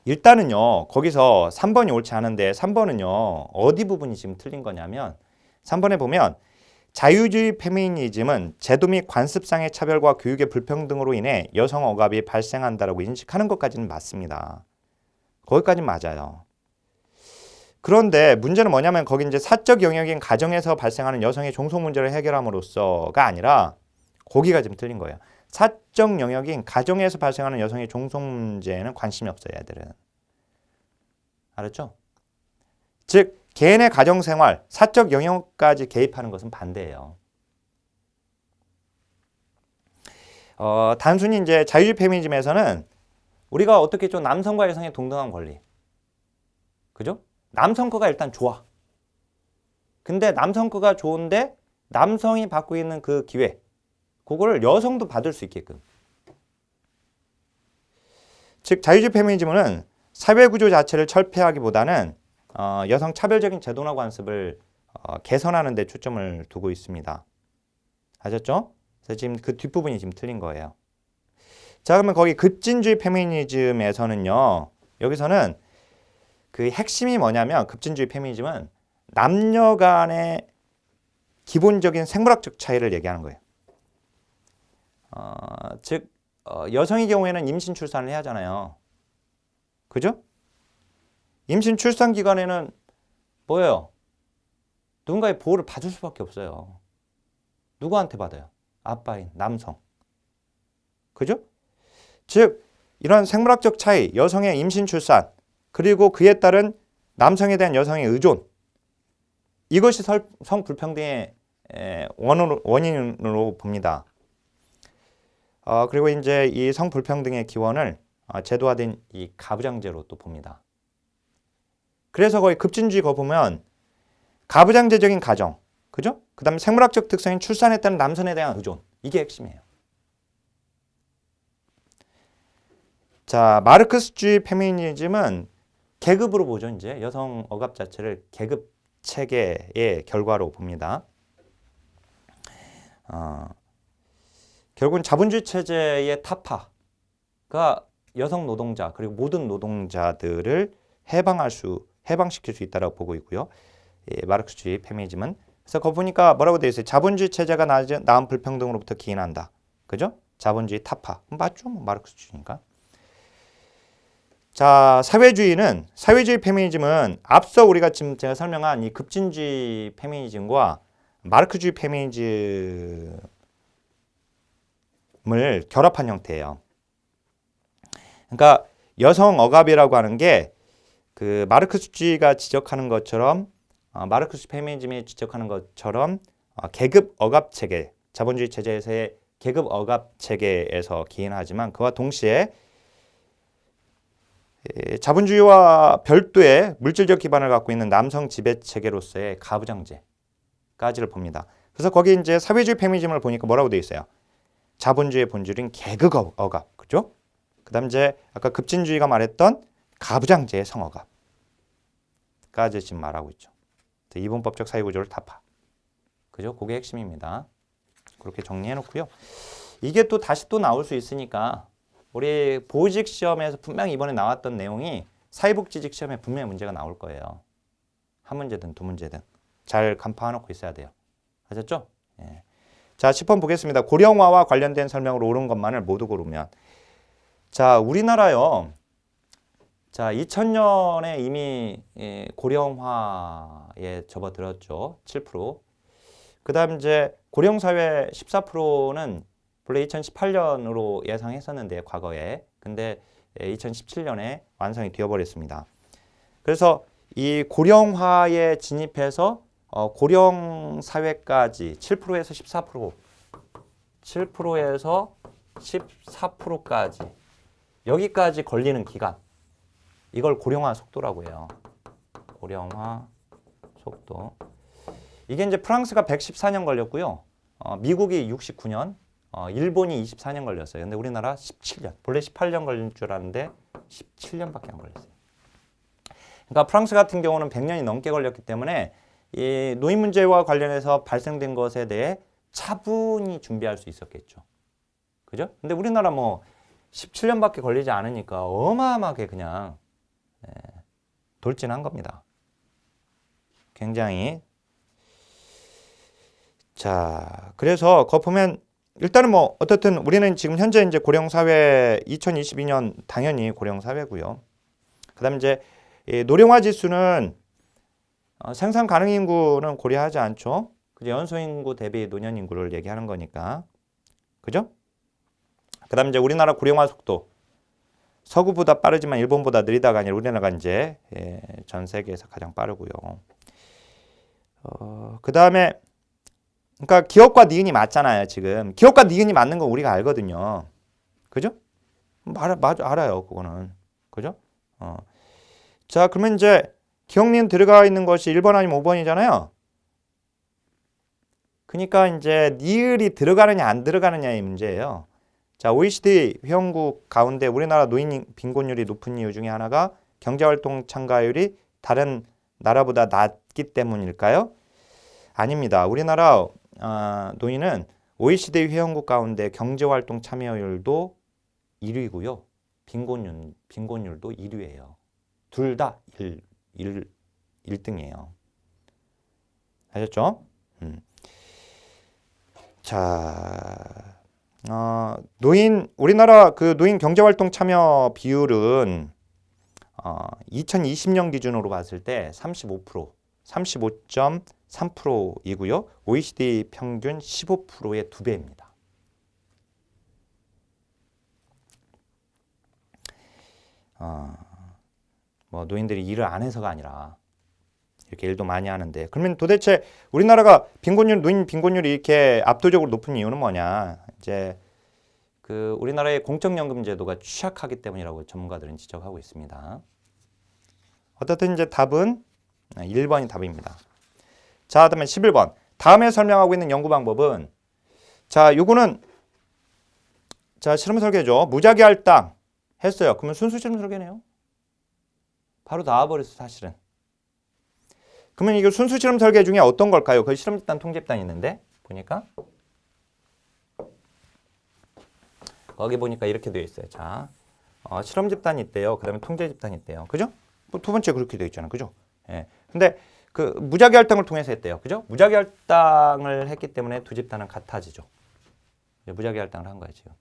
일단은요, 거기서 3번이 옳지 않은데 3번은요, 어디 부분이 지금 틀린 거냐면 3번에 보면 자유주의 페미니즘은 제도 및 관습상의 차별과 교육의 불평등으로 인해 여성 억압이 발생한다라고 인식하는 것까지는 맞습니다. 거기까지는 맞아요. 그런데 문제는 뭐냐면 거기 이제 사적 영역인 가정에서 발생하는 여성의 종속 문제를 해결함으로써가 아니라 거기가 지금 틀린 거예요. 사적 영역인 가정에서 발생하는 여성의 종속 문제에는 관심이 없어요, 애들은. 알았죠? 즉 개인의 가정생활, 사적 영역까지 개입하는 것은 반대예요. 단순히 이제 자유주의 페미니즘에서는 우리가 어떻게 좀 남성과 여성의 동등한 권리, 그죠? 남성 거가 일단 좋아. 근데 남성 거가 좋은데 남성이 받고 있는 그 기회, 그거를 여성도 받을 수 있게끔. 즉 자유주의 페미니즘은 사회구조 자체를 철폐하기보다는 여성 차별적인 제도나 관습을 개선하는 데 초점을 두고 있습니다. 아셨죠? 그래서 지금 그 뒷부분이 지금 틀린 거예요. 자, 그러면 거기 급진주의 페미니즘에서는요. 여기서는 그 핵심이 뭐냐면 급진주의 페미니즘은 남녀 간의 기본적인 생물학적 차이를 얘기하는 거예요. 즉 여성의 경우에는 임신 출산을 해야 하잖아요. 그죠? 임신 출산 기간에는 뭐예요? 누군가의 보호를 받을 수밖에 없어요. 누구한테 받아요? 아빠인 남성. 그죠? 즉 이런 생물학적 차이, 여성의 임신 출산, 그리고 그에 따른 남성에 대한 여성의 의존, 이것이 성불평등의 원인으로 봅니다. 그리고 이제 이 성불평등의 기원을 제도화된 이 가부장제로 또 봅니다. 그래서 거의 급진주의 거 보면 가부장제적인 가정, 그죠? 그 다음에 생물학적 특성인 출산에 따른 남성에 대한 의존, 이게 핵심이에요. 자, 마르크스주의 페미니즘은 계급으로 보죠. 이제 여성 억압 자체를 계급 체계의 결과로 봅니다. 결국은 자본주의 체제의 타파가 여성 노동자 그리고 모든 노동자들을 해방시킬 수 있다고 보고 있고요. 예, 마르크스주의 페미니즘은. 그래서 거기 보니까 뭐라고 되어 있어요? 자본주의 체제가 낳은 불평등으로부터 기인한다. 그죠? 자본주의 타파. 맞죠? 뭐 마르크스주의니까. 자, 사회주의 페미니즘은 앞서 우리가 지금 제가 설명한 이 급진주의 페미니즘과 마르크주의 페미니즘을 결합한 형태예요. 그러니까 여성 억압이라고 하는 게 그 마르크스주의가 지적하는 것처럼 마르크스 페미니즘이 지적하는 것처럼 계급 억압 체계, 자본주의 체제에서의 계급 억압 체계에서 기인하지만 그와 동시에 자본주의와 별도의 물질적 기반을 갖고 있는 남성 지배 체계로서의 가부장제까지를 봅니다. 그래서 거기 이제 사회주의 페미니즘을 보니까 뭐라고 되어 있어요? 자본주의의 본질인 계급 억압, 그죠? 그다음 이제 아까 급진주의가 말했던 가부장제의 성억압. 것까지 지금 말하고 있죠. 이분법적 사회구조를 타파. 그죠? 그게 핵심입니다. 그렇게 정리해 놓고요. 이게 또 다시 또 나올 수 있으니까 우리 보직 시험에서 분명히 이번에 나왔던 내용이 사회복지직 시험에 분명히 문제가 나올 거예요. 한 문제든 두 문제든 잘 간파해 놓고 있어야 돼요. 아셨죠? 예. 자, 10번 보겠습니다. 고령화와 관련된 설명으로 옳은 것만을 모두 고르면. 자, 우리나라요. 자, 2000년에 이미 고령화에 접어들었죠. 7%. 그 다음 이제 고령사회 14%는 원래 2018년으로 예상했었는데 과거에. 근데 2017년에 완성이 되어버렸습니다. 그래서 이 고령화에 진입해서 고령사회까지 7%에서 14%, 7%에서 14%까지 여기까지 걸리는 기간. 이걸 고령화 속도라고 해요. 고령화 속도. 이게 이제 프랑스가 114년 걸렸고요. 미국이 69년, 일본이 24년 걸렸어요. 근데 우리나라 17년. 원래 18년 걸릴 줄 알았는데 17년밖에 안 걸렸어요. 그러니까 프랑스 같은 경우는 100년이 넘게 걸렸기 때문에 이 노인 문제와 관련해서 발생된 것에 대해 차분히 준비할 수 있었겠죠. 그죠? 근데 우리나라 뭐 17년밖에 걸리지 않으니까 어마어마하게 그냥 돌진한 겁니다. 굉장히. 자, 그래서 거 보면 일단은 뭐 어떻든 우리는 지금 현재 이제 고령사회 2022년 당연히 고령사회고요. 그다음에 이제 노령화 지수는 생산 가능 인구는 고려하지 않죠. 그죠? 연소 인구 대비 노년 인구를 얘기하는 거니까. 그죠? 그다음에 이제 우리나라 고령화 속도 서구보다 빠르지만 일본보다 느리다가 아니라 우리나라가 이제 전 세계에서 가장 빠르고요. 그다음에 그러니까 기업과 니은이 맞잖아요, 지금. 기업과 니은이 맞는 거 우리가 알거든요. 그죠? 맞아, 알아요, 그거는. 그죠? 자, 그러면 이제 기업 니은 들어가 있는 것이 1번 아니면 5번이잖아요. 그러니까 이제 니을이 들어가느냐 안 들어가느냐의 문제예요. 자, OECD 회원국 가운데 우리나라 노인 빈곤율이 높은 이유 중에 하나가 경제활동 참가율이 다른 나라보다 낮기 때문일까요? 아닙니다. 우리나라 노인은 OECD 회원국 가운데 경제활동 참여율도 1위고요. 빈곤율도 1위예요. 둘 다 1등이에요. 아셨죠? 자, 우리나라 그 노인 경제활동 참여 비율은 2020년 기준으로 봤을 때 35%, 35.3%이고요. OECD 평균 15%의 2배입니다. 뭐 노인들이 일을 안 해서가 아니라 이렇게 일도 많이 하는데, 그러면 도대체 우리나라가 노인 빈곤율이 이렇게 압도적으로 높은 이유는 뭐냐? 이제 그 우리나라의 공적연금 제도가 취약하기 때문이라고 전문가들은 지적하고 있습니다. 어떻든 이제 답은 1번이 답입니다. 자, 그다음에 11번. 다음에 설명하고 있는 연구 방법은, 자, 요거는 자, 실험 설계죠. 무작위 할당 했어요. 그러면 순수 실험 설계네요. 바로 나와버렸어, 사실은. 그러면 이거 순수 실험 설계 중에 어떤 걸까요? 그 실험 집단, 통제 집단이 있는데 보니까 거기 보니까 이렇게 되어 있어요. 자, 실험 집단이 있대요. 그다음에 통제 집단이 있대요. 그죠? 뭐 두 번째 그렇게 되어 있잖아요. 그죠? 예. 근데 그 무작위 할당을 통해서 했대요. 그죠? 무작위 할당을 했기 때문에 두 집단은 같아지죠. 무작위 할당을 한 거예요, 지금.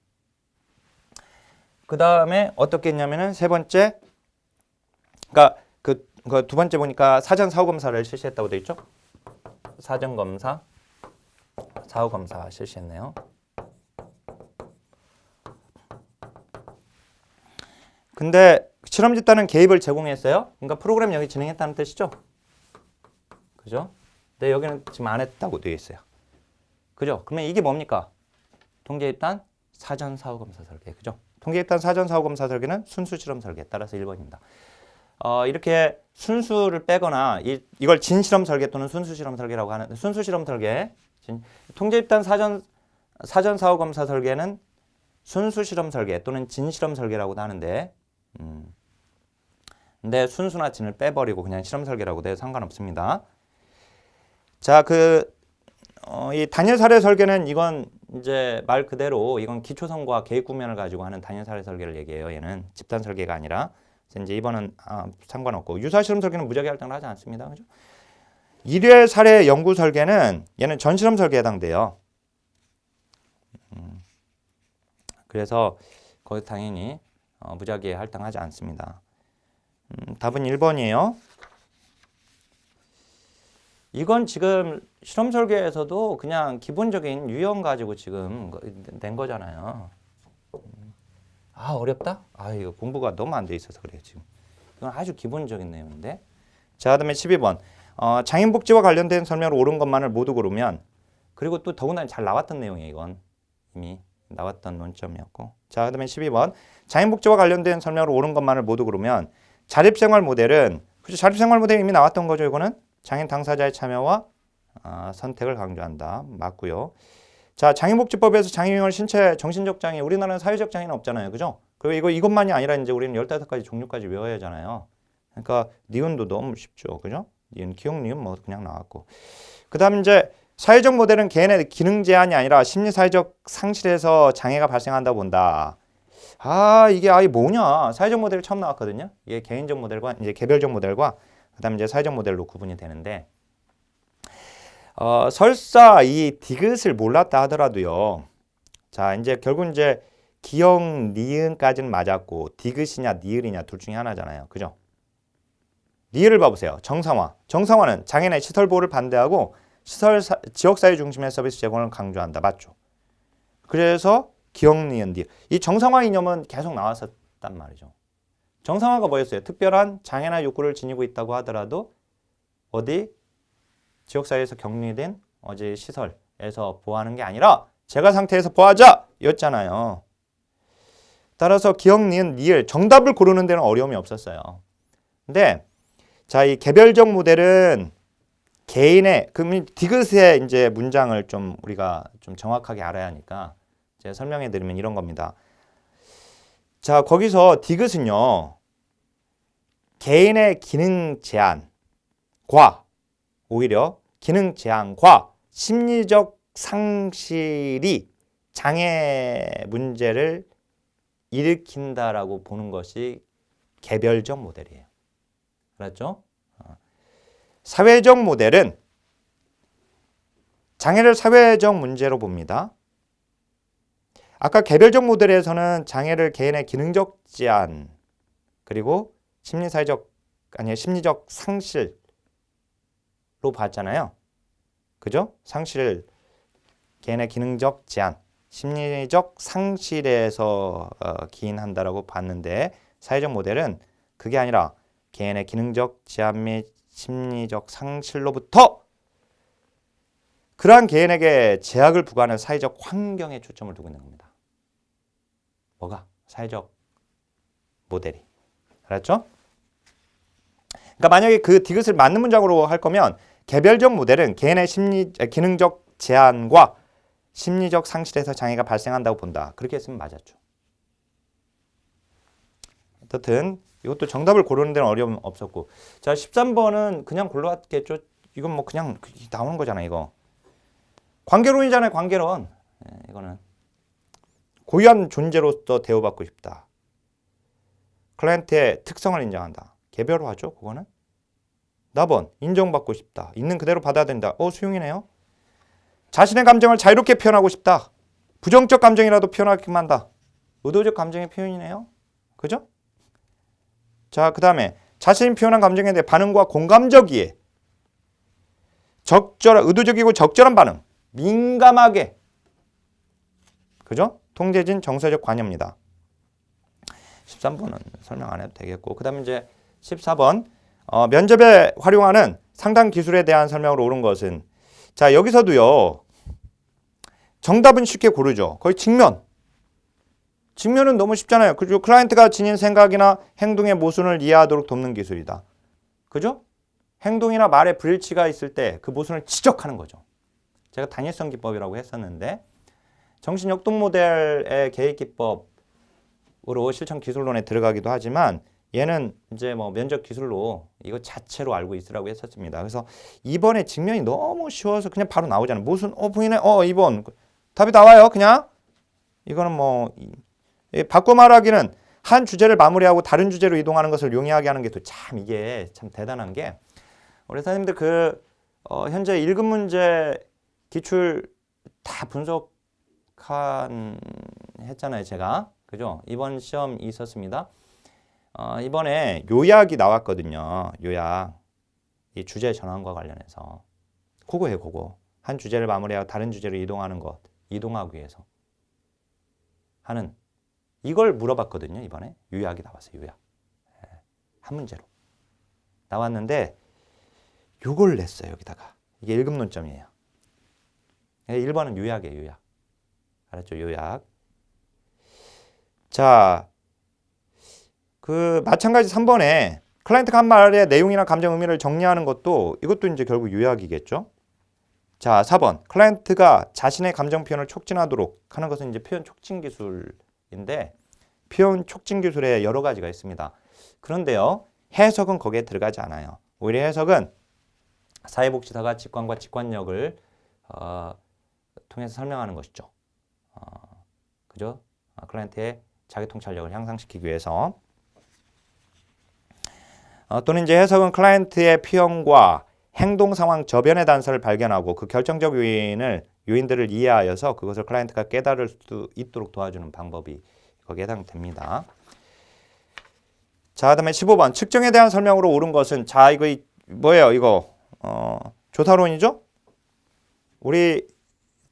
그다음에 어떻게 했냐면은 세 번째, 그러니까 그 두 번째 보니까 사전 사후 검사를 실시했다고 돼 있죠? 사전 검사, 사후 검사 실시했네요. 근데 실험 집단은 개입을 제공했어요. 그러니까 프로그램 여기 진행했다는 뜻이죠? 그죠? 근데 여기는 지금 안 했다고 되어 있어요. 그죠? 그러면 이게 뭡니까? 통제 집단 사전 사후 검사 설계. 그죠? 통계 집단 사전 사후 검사 설계는 순수 실험 설계. 따라서 1번입니다. 이렇게 순수를 빼거나 이걸 진실험 설계 또는 순수 실험 설계라고 하는데, 순수 실험 설계, 통제 집단 사전 사후 검사 설계는 순수 실험 설계 또는 진실험 설계라고도 하는데, 근데 순수나 진을 빼버리고 그냥 실험 설계라고 해도 상관없습니다. 자, 이 단일 사례 설계는 이건 이제 말 그대로 이건 기초성과 계획 구면을 가지고 하는 단일 사례 설계를 얘기해요. 얘는 집단 설계가 아니라. 그래서 이제 이번은 상관없고 유사 실험 설계는 무작위 할당을 하지 않습니다. 그죠? 일회 사례 연구 설계는 얘는 전실험 설계에 해당돼요. 그래서 거기 당연히 무작위에 할당하지 않습니다. 답은 1번이에요. 이건 지금 실험 설계에서도 그냥 기본적인 유형 가지고 지금 낸 거잖아요. 어렵다? 이거 공부가 너무 안 돼 있어서 그래요, 지금. 이건 아주 기본적인 내용인데. 자, 그다음에 12번. 장애인복지와 관련된 설명을 옳은 것만을 모두 고르면, 그리고 또 더군다나 잘 나왔던 내용이에요, 이건. 이미 나왔던 논점이었고. 자, 그다음에 12번. 장애인복지와 관련된 설명을 옳은 것만을 모두 고르면 자립생활 모델은, 그죠? 자립생활 모델이 이미 나왔던 거죠, 이거는. 장애인 당사자의 참여와 선택을 강조한다. 맞고요. 자, 장애인복지법에서 장애인을 신체, 정신적 장애, 우리나라는 사회적 장애는 없잖아요. 그죠? 그리고 이것만이 아니라 이제 우리는 15가지 종류까지 외워야 하잖아요. 그러니까 니은도 너무 쉽죠. 그죠? 니은, 기억, 니은 뭐 그냥 나왔고. 그다음 이제 사회적 모델은 개인의 기능 제한이 아니라 심리 사회적 상실에서 장애가 발생한다고 본다. 이게 뭐냐? 사회적 모델이 처음 나왔거든요. 이게 개인적 모델과 이제 개별적 모델과 그다음에 이제 사회적 모델로 구분이 되는데, 설사 이 디귿을 몰랐다 하더라도요. 자, 이제 결국 이제 기역, 니은까지는 맞았고 디귿이냐 니을이냐 둘 중에 하나잖아요. 그죠? 니을을 봐보세요. 정상화. 정상화는 장애인의 시설 보호를 반대하고 지역사회 중심의 서비스 제공을 강조한다. 맞죠? 그래서 기역, 니은, 니을. 이 정상화 이념은 계속 나왔었단 말이죠. 정상화가 뭐였어요? 특별한 장애나 욕구를 지니고 있다고 하더라도 어디 지역사회에서 격리된 어제 시설에서 보호하는 게 아니라 재가 상태에서 보호하자! 였잖아요. 따라서 기역, 니은, 니을 정답을 고르는 데는 어려움이 없었어요. 근데 자, 이 개별적 모델은 개인의 디귿의 이제 문장을 좀 우리가 좀 정확하게 알아야 하니까 제가 설명해 드리면 이런 겁니다. 자, 거기서 디귿은요. 개인의 기능 제한과 오히려 기능 제한과 심리적 상실이 장애 문제를 일으킨다라고 보는 것이 개별적 모델이에요. 알았죠? 사회적 모델은 장애를 사회적 문제로 봅니다. 아까 개별적 모델에서는 장애를 개인의 기능적 제한 그리고 심리적 상실로 봤잖아요. 그죠? 상실, 개인의 기능적 제한, 심리적 상실에서 기인한다라고 봤는데 사회적 모델은 그게 아니라 개인의 기능적 제한 및 심리적 상실로부터 그러한 개인에게 제약을 부과하는 사회적 환경에 초점을 두고 있는 겁니다. 뭐가? 사회적 모델이. 알았죠? 그러니까 만약에 그 디귿을 맞는 문장으로 할 거면 개별적 모델은 개인의 기능적 제한과 심리적 상실에서 장애가 발생한다고 본다. 그렇게 했으면 맞았죠. 어쨌든 이것도 정답을 고르는 데는 어려움 없었고. 자, 13번은 그냥 골라왔겠죠. 이건 뭐 그냥 나오는 거잖아, 이거. 관계론이잖아요, 관계론. 이거는 고유한 존재로서 대우받고 싶다. 클라이언트의 특성을 인정한다. 개별화죠, 그거는. 나번 인정받고 싶다. 있는 그대로 받아야 된다. 수용이네요. 자신의 감정을 자유롭게 표현하고 싶다. 부정적 감정이라도 표현하게끔 한다. 의도적 감정의 표현이네요. 그죠? 자, 그 다음에 자신이 표현한 감정에 대해 반응과 공감적 이해. 의도적이고 적절한 반응. 민감하게. 그죠? 통제진 정서적 관여입니다. 13번은 설명 안 해도 되겠고. 그 다음에 이제 14번. 면접에 활용하는 상당 기술에 대한 설명으로 옳은 것은 자, 여기서도요. 정답은 쉽게 고르죠. 거의 직면은 너무 쉽잖아요. 그리고 클라이언트가 지닌 생각이나 행동의 모순을 이해하도록 돕는 기술이다. 그죠? 행동이나 말에 불일치가 있을 때 그 모순을 지적하는 거죠. 제가 단일성 기법이라고 했었는데 정신역동 모델의 계획 기법으로 실천 기술론에 들어가기도 하지만 얘는 이제 뭐 면적 기술로 이거 자체로 알고 있으라고 했었습니다. 그래서 2번의 직면이 너무 쉬워서 그냥 바로 나오잖아요. 무슨 보이네? 2번 답이 나와요. 그냥 이거는 뭐 바꿔 말하기는 한 주제를 마무리하고 다른 주제로 이동하는 것을 용이하게 하는 게 또 참 이게 참 대단한 게 우리 선생님들 현재 1급 문제 기출 다 분석한 했잖아요. 제가 그죠? 이번 시험이 있었습니다. 이번에 요약이 나왔거든요. 요약. 이 주제 전환과 관련해서. 그거예요, 그거. 한 주제를 마무리하고 다른 주제로 이동하는 것. 이동하기 위해서. 하는. 이걸 물어봤거든요, 이번에. 요약이 나왔어요, 요약. 한 문제로. 나왔는데, 요걸 냈어요, 여기다가. 이게 1급 논점이에요. 1번은 요약이에요, 요약. 알았죠, 요약. 자, 마찬가지 3번에 클라이언트가 한 말의 내용이나 감정 의미를 정리하는 것도 이것도 이제 결국 요약이겠죠. 자, 4번. 클라이언트가 자신의 감정 표현을 촉진하도록 하는 것은 이제 표현 촉진 기술인데 표현 촉진 기술에 여러 가지가 있습니다. 그런데요. 해석은 거기에 들어가지 않아요. 오히려 해석은 사회복지사가 직관과 직관력을 통해서 설명하는 것이죠. 그죠? 클라이언트의 자기통찰력을 향상시키기 위해서 또는 이제 해석은 클라이언트의 표현과 행동 상황 저변의 단서를 발견하고 그 결정적 요인들을 이해하여서 그것을 클라이언트가 깨달을 수 있도록 도와주는 방법이 거기에 해당됩니다. 자, 그다음에 15번 측정에 대한 설명으로 옳은 것은 자 이거 뭐예요? 이거 조사론이죠?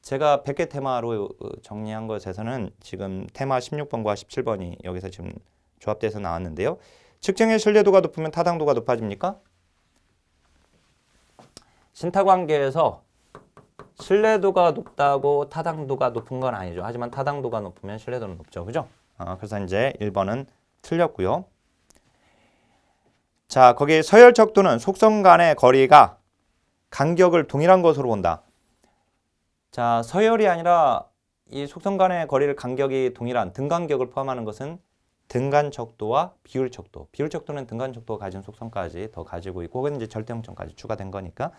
제가 100개 테마로 정리한 것에서는 지금 테마 16번과 17번이 여기서 지금 조합돼서 나왔는데요. 측정의 신뢰도가 높으면 타당도가 높아집니까? 신타관계에서 신뢰도가 높다고 타당도가 높은 건 아니죠. 하지만 타당도가 높으면 신뢰도는 높죠. 그죠? 그래서 이제 1번은 틀렸고요. 자, 거기 서열척도는 속성 간의 거리가 간격을 동일한 것으로 본다. 자, 서열이 아니라 이 속성 간의 거리를 간격이 동일한 등간격을 포함하는 것은 등간척도와 비율척도. 비율척도는 등간척도가 가진 속성까지 더 가지고 있고 그건 이제 절대형점까지 추가된 거니까.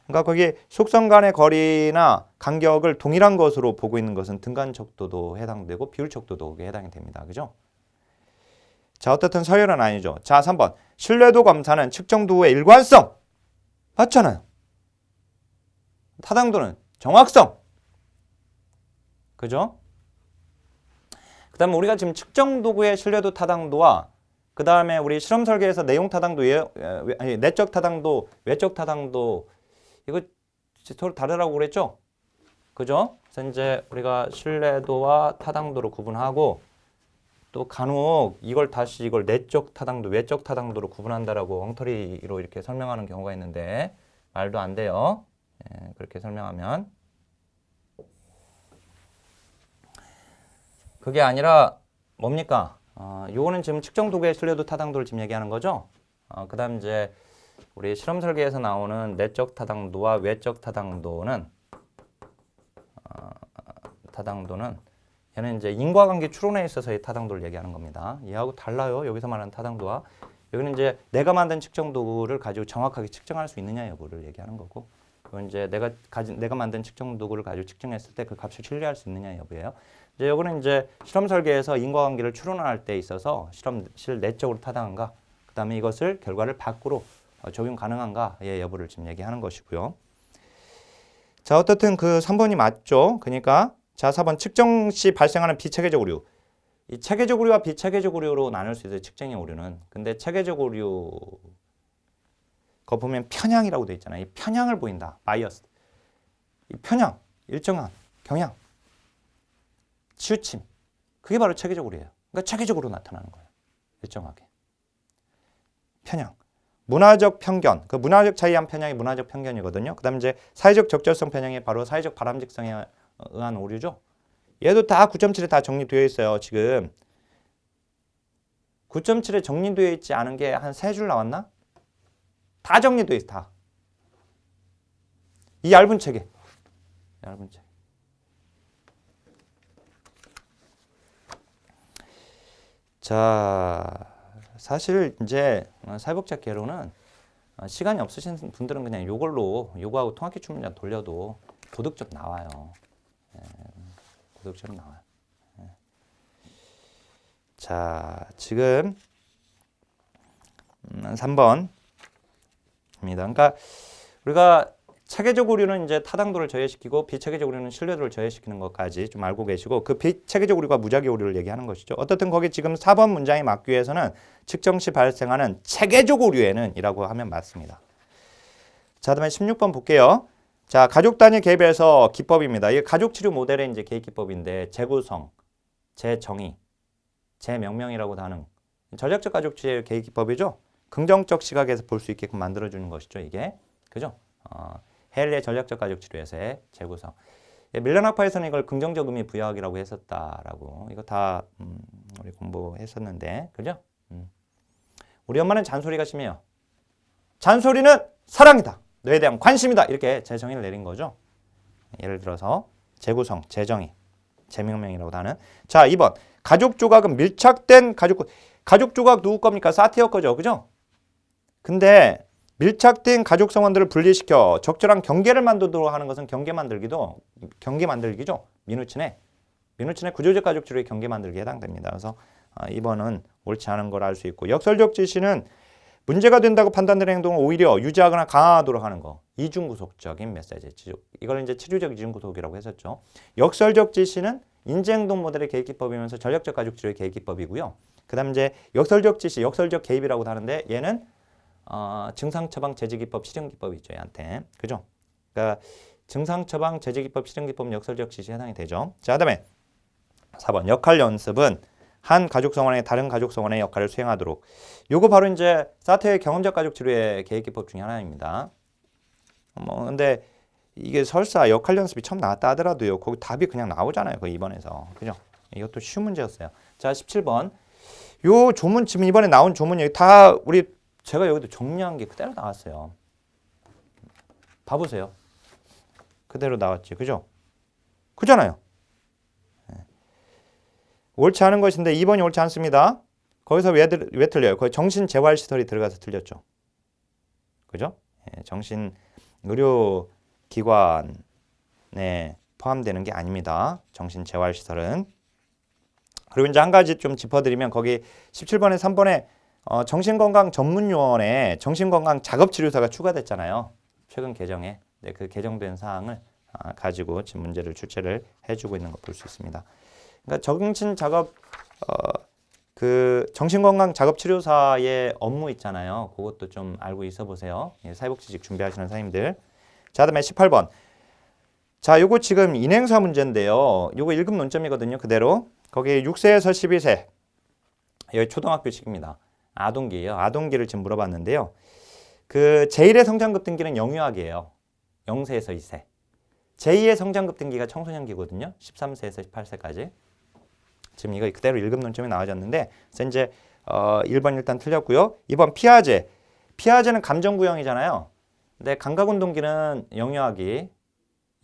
그러니까 거기 속성 간의 거리나 간격을 동일한 것으로 보고 있는 것은 등간척도도 해당되고 비율척도도 해당이 됩니다. 그죠? 자, 어떻든 서열은 아니죠. 자, 3번. 신뢰도 검사는 측정 도구의 일관성. 맞잖아요. 타당도는 정확성. 그죠? 그 다음에 우리가 지금 측정 도구의 신뢰도 타당도와 그 다음에 우리 실험 설계에서 내용 타당도, 내적 타당도, 외적 타당도 이거 서로 다르다고 그랬죠? 그죠? 그래서 이제 우리가 신뢰도와 타당도로 구분하고 또 간혹 이걸 내적 타당도, 외적 타당도로 구분한다라고 엉터리로 이렇게 설명하는 경우가 있는데 말도 안 돼요. 그렇게 설명하면. 그게 아니라 뭡니까? 요거는 지금 측정 도구의 신뢰도 타당도를 지금 얘기하는 거죠. 그 다음 이제 우리 실험 설계에서 나오는 내적 타당도와 외적 타당도는 얘는 이제 인과관계 추론에 있어서의 타당도를 얘기하는 겁니다. 얘하고 달라요. 여기서 말하는 타당도와 여기는 이제 내가 만든 측정 도구를 가지고 정확하게 측정할 수 있느냐 여부를 얘기하는 거고, 그건 이제 내가 만든 측정 도구를 가지고 측정했을 때 그 값을 신뢰할 수 있느냐 여부예요. 이제 요거는 이제 실험 설계에서 인과관계를 추론할 때 있어서 실험실 내적으로 타당한가, 그 다음에 이것을 결과를 밖으로 적용 가능한가의 여부를 지금 얘기하는 것이고요. 자, 어떻든 그 3번이 맞죠. 그러니까 자, 4번 측정 시 발생하는 비체계적 오류. 이 체계적 오류와 비체계적 오류로 나눌 수 있어요. 측정의 오류는. 근데 체계적 오류 거 보면 편향이라고 돼 있잖아요. 이 편향을 보인다. 바이어스. 이 편향, 일정한 경향, 치우침. 그게 바로 체계적 오류예요. 그러니까 체계적으로 나타나는 거예요. 일정하게. 편향. 문화적 편견. 그 문화적 차이한 편향이 문화적 편견이거든요. 그다음에 이제 사회적 적절성 편향이 바로 사회적 바람직성에 의한 오류죠. 얘도 다 9.7에 다 정리되어 있어요. 지금 9.7에 정리되어 있지 않은 게 한 3줄 나왔나? 다 정리되어 있어. 다. 이 얇은 책에. 얇은 책. 자, 사실 이제 사회복지학 개론은 시간이 없으신 분들은 그냥 요거하고 통합기출 문제 돌려도 고득점 나와요. 예, 고득점 나와요. 예. 자, 지금 3번입니다. 그러니까 우리가 체계적 오류는 이제 타당도를 저해시키고 비체계적 오류는 신뢰도를 저해시키는 것까지 좀 알고 계시고 그 비체계적 오류가 무작위 오류를 얘기하는 것이죠. 어떻든 거기 지금 4번 문장에 맞기 위해서는 측정 시 발생하는 체계적 오류에는 이라고 하면 맞습니다. 자, 다음에 16번 볼게요. 자, 가족 단위 개입에서 기법입니다. 이 가족 치료 모델의 이제 개입 기법인데 재구성, 재정의, 재명명이라고도 하는 전략적 가족 치료 개입 기법이죠. 긍정적 시각에서 볼 수 있게끔 만들어주는 것이죠. 이게 그죠? 헬리의 전략적 가족 치료에서의 재구성. 밀런학파에서는 이걸 긍정적 의미 부여하기라고 했었다라고. 이거 다 우리 공부했었는데, 그죠? 우리 엄마는 잔소리가 심해요. 잔소리는 사랑이다. 너에 대한 관심이다. 이렇게 재정의를 내린 거죠. 예를 들어서 재구성, 재정의, 재명명이라고 하는. 자, 2번. 가족 조각은 밀착된 가족 조각 누구 겁니까? 사티어 거죠. 그죠? 근데 밀착된 가족 성원들을 분리시켜 적절한 경계를 만들도록 하는 것은 경계 만들기죠. 미누친의 구조적 가족 치료의 경계 만들기에 해당됩니다. 그래서 2번은 옳지 않은 걸 알 수 있고 역설적 지시는 문제가 된다고 판단되는 행동을 오히려 유지하거나 강화하도록 하는 거. 이중구속적인 메시지. 이걸 이제 치료적 이중구속이라고 했었죠. 역설적 지시는 인지행동 모델의 개입 기법이면서 전략적 가족 치료의 개입 기법이고요. 그다음 이제 역설적 지시, 역설적 개입이라고 하는데 얘는 증상 처방 제지 기법, 실행 기법이 있죠, 얘한테. 그죠? 그러니까 증상 처방 제지 기법, 실행 기법 역설적 지시에 해당이 되죠. 자, 그다음에 4번 역할 연습은 한 가족 성원이 다른 가족 성원의 역할을 수행하도록. 요거 바로 이제 사태의 경험적 가족 치료의 개입 기법 중에 하나입니다. 근데 이게 설사 역할 연습이 처음 나왔다 하더라도요. 거기 답이 그냥 나오잖아요. 그 2번에서. 그죠? 이것도 쉬운 문제였어요. 자, 17번. 요 조문 지금 이번에 나온 조문 여기 다 제가 여기도 정리한 게 그대로 나왔어요. 봐보세요. 그대로 나왔지. 그죠? 그잖아요. 네. 옳지 않은 것인데 2번이 옳지 않습니다. 거기서 왜 틀려요? 거기 정신재활시설이 들어가서 틀렸죠. 그죠? 네, 정신의료기관에 포함되는 게 아닙니다. 정신재활시설은. 그리고 이제 한 가지 좀 짚어드리면 거기 17번에 3번에 정신건강 전문요원에 정신건강 작업치료사가 추가됐잖아요. 최근 개정에. 네, 그 개정된 사항을 가지고 지금 문제를 출제를 해주고 있는 거 볼 수 있습니다. 그러니까 정신건강 작업치료사의 업무 있잖아요. 그것도 좀 알고 있어 보세요. 예, 사회복지직 준비하시는 선생님들. 자, 다음에 18번. 자, 요거 지금 인행사 문제인데요. 요거 1급 논점이거든요. 그대로. 거기 6세에서 12세. 여기 초등학교식입니다. 아동기예요. 아동기를 지금 물어봤는데요. 그 제1의 성장급 등기는 영유아기예요. 0세에서 2세. 제2의 성장급 등기가 청소년기거든요. 13세에서 18세까지. 지금 이거 그대로 1급 논점이 나와졌는데 그래서 이제 1번 일단 틀렸고요. 2번 피아제. 피아제는 감정구형이잖아요. 근데 감각운동기는 영유아기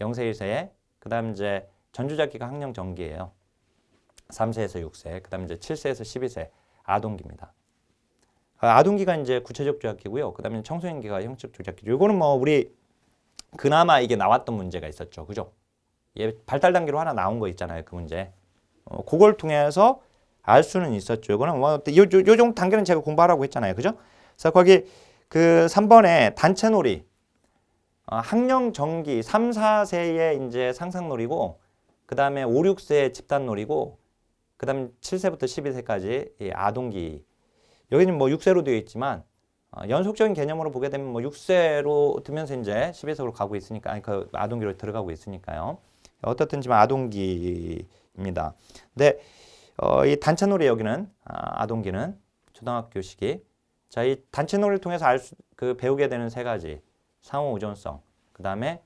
0세 1세. 그다음 이제 전주잡기가 학령 전기예요. 3세에서 6세. 그다음 이제 7세에서 12세 아동기입니다. 아동기가 이제 구체적 조작기고요. 그다음에 청소년기가 형식 조작기죠. 이거는 뭐 우리 그나마 이게 나왔던 문제가 있었죠. 그죠? 얘 발달 단계로 하나 나온 거 있잖아요. 그 문제. 그걸 통해서 알 수는 있었죠. 이거는 뭐 요 정도 단계는 제가 공부하라고 했잖아요. 그죠? 그래서 거기 그 3번에 단체놀이 학령 전기 3, 4세의 이제 상상놀이고 그다음에 5, 6세 집단놀이고 그다음 7세부터 12세까지 이 아동기. 여기는 뭐 6세로 되어 있지만 연속적인 개념으로 보게 되면 뭐 6세로 두면서 이제 12세로 가고 있으니까 아니 그 아동기로 들어가고 있으니까요. 어떻든지만 아동기입니다. 근데 이 단체놀이 여기는 아동기는 초등학교 시기. 자, 이 단체놀이를 통해서 배우게 되는 세 가지. 상호 의존성, 그다음에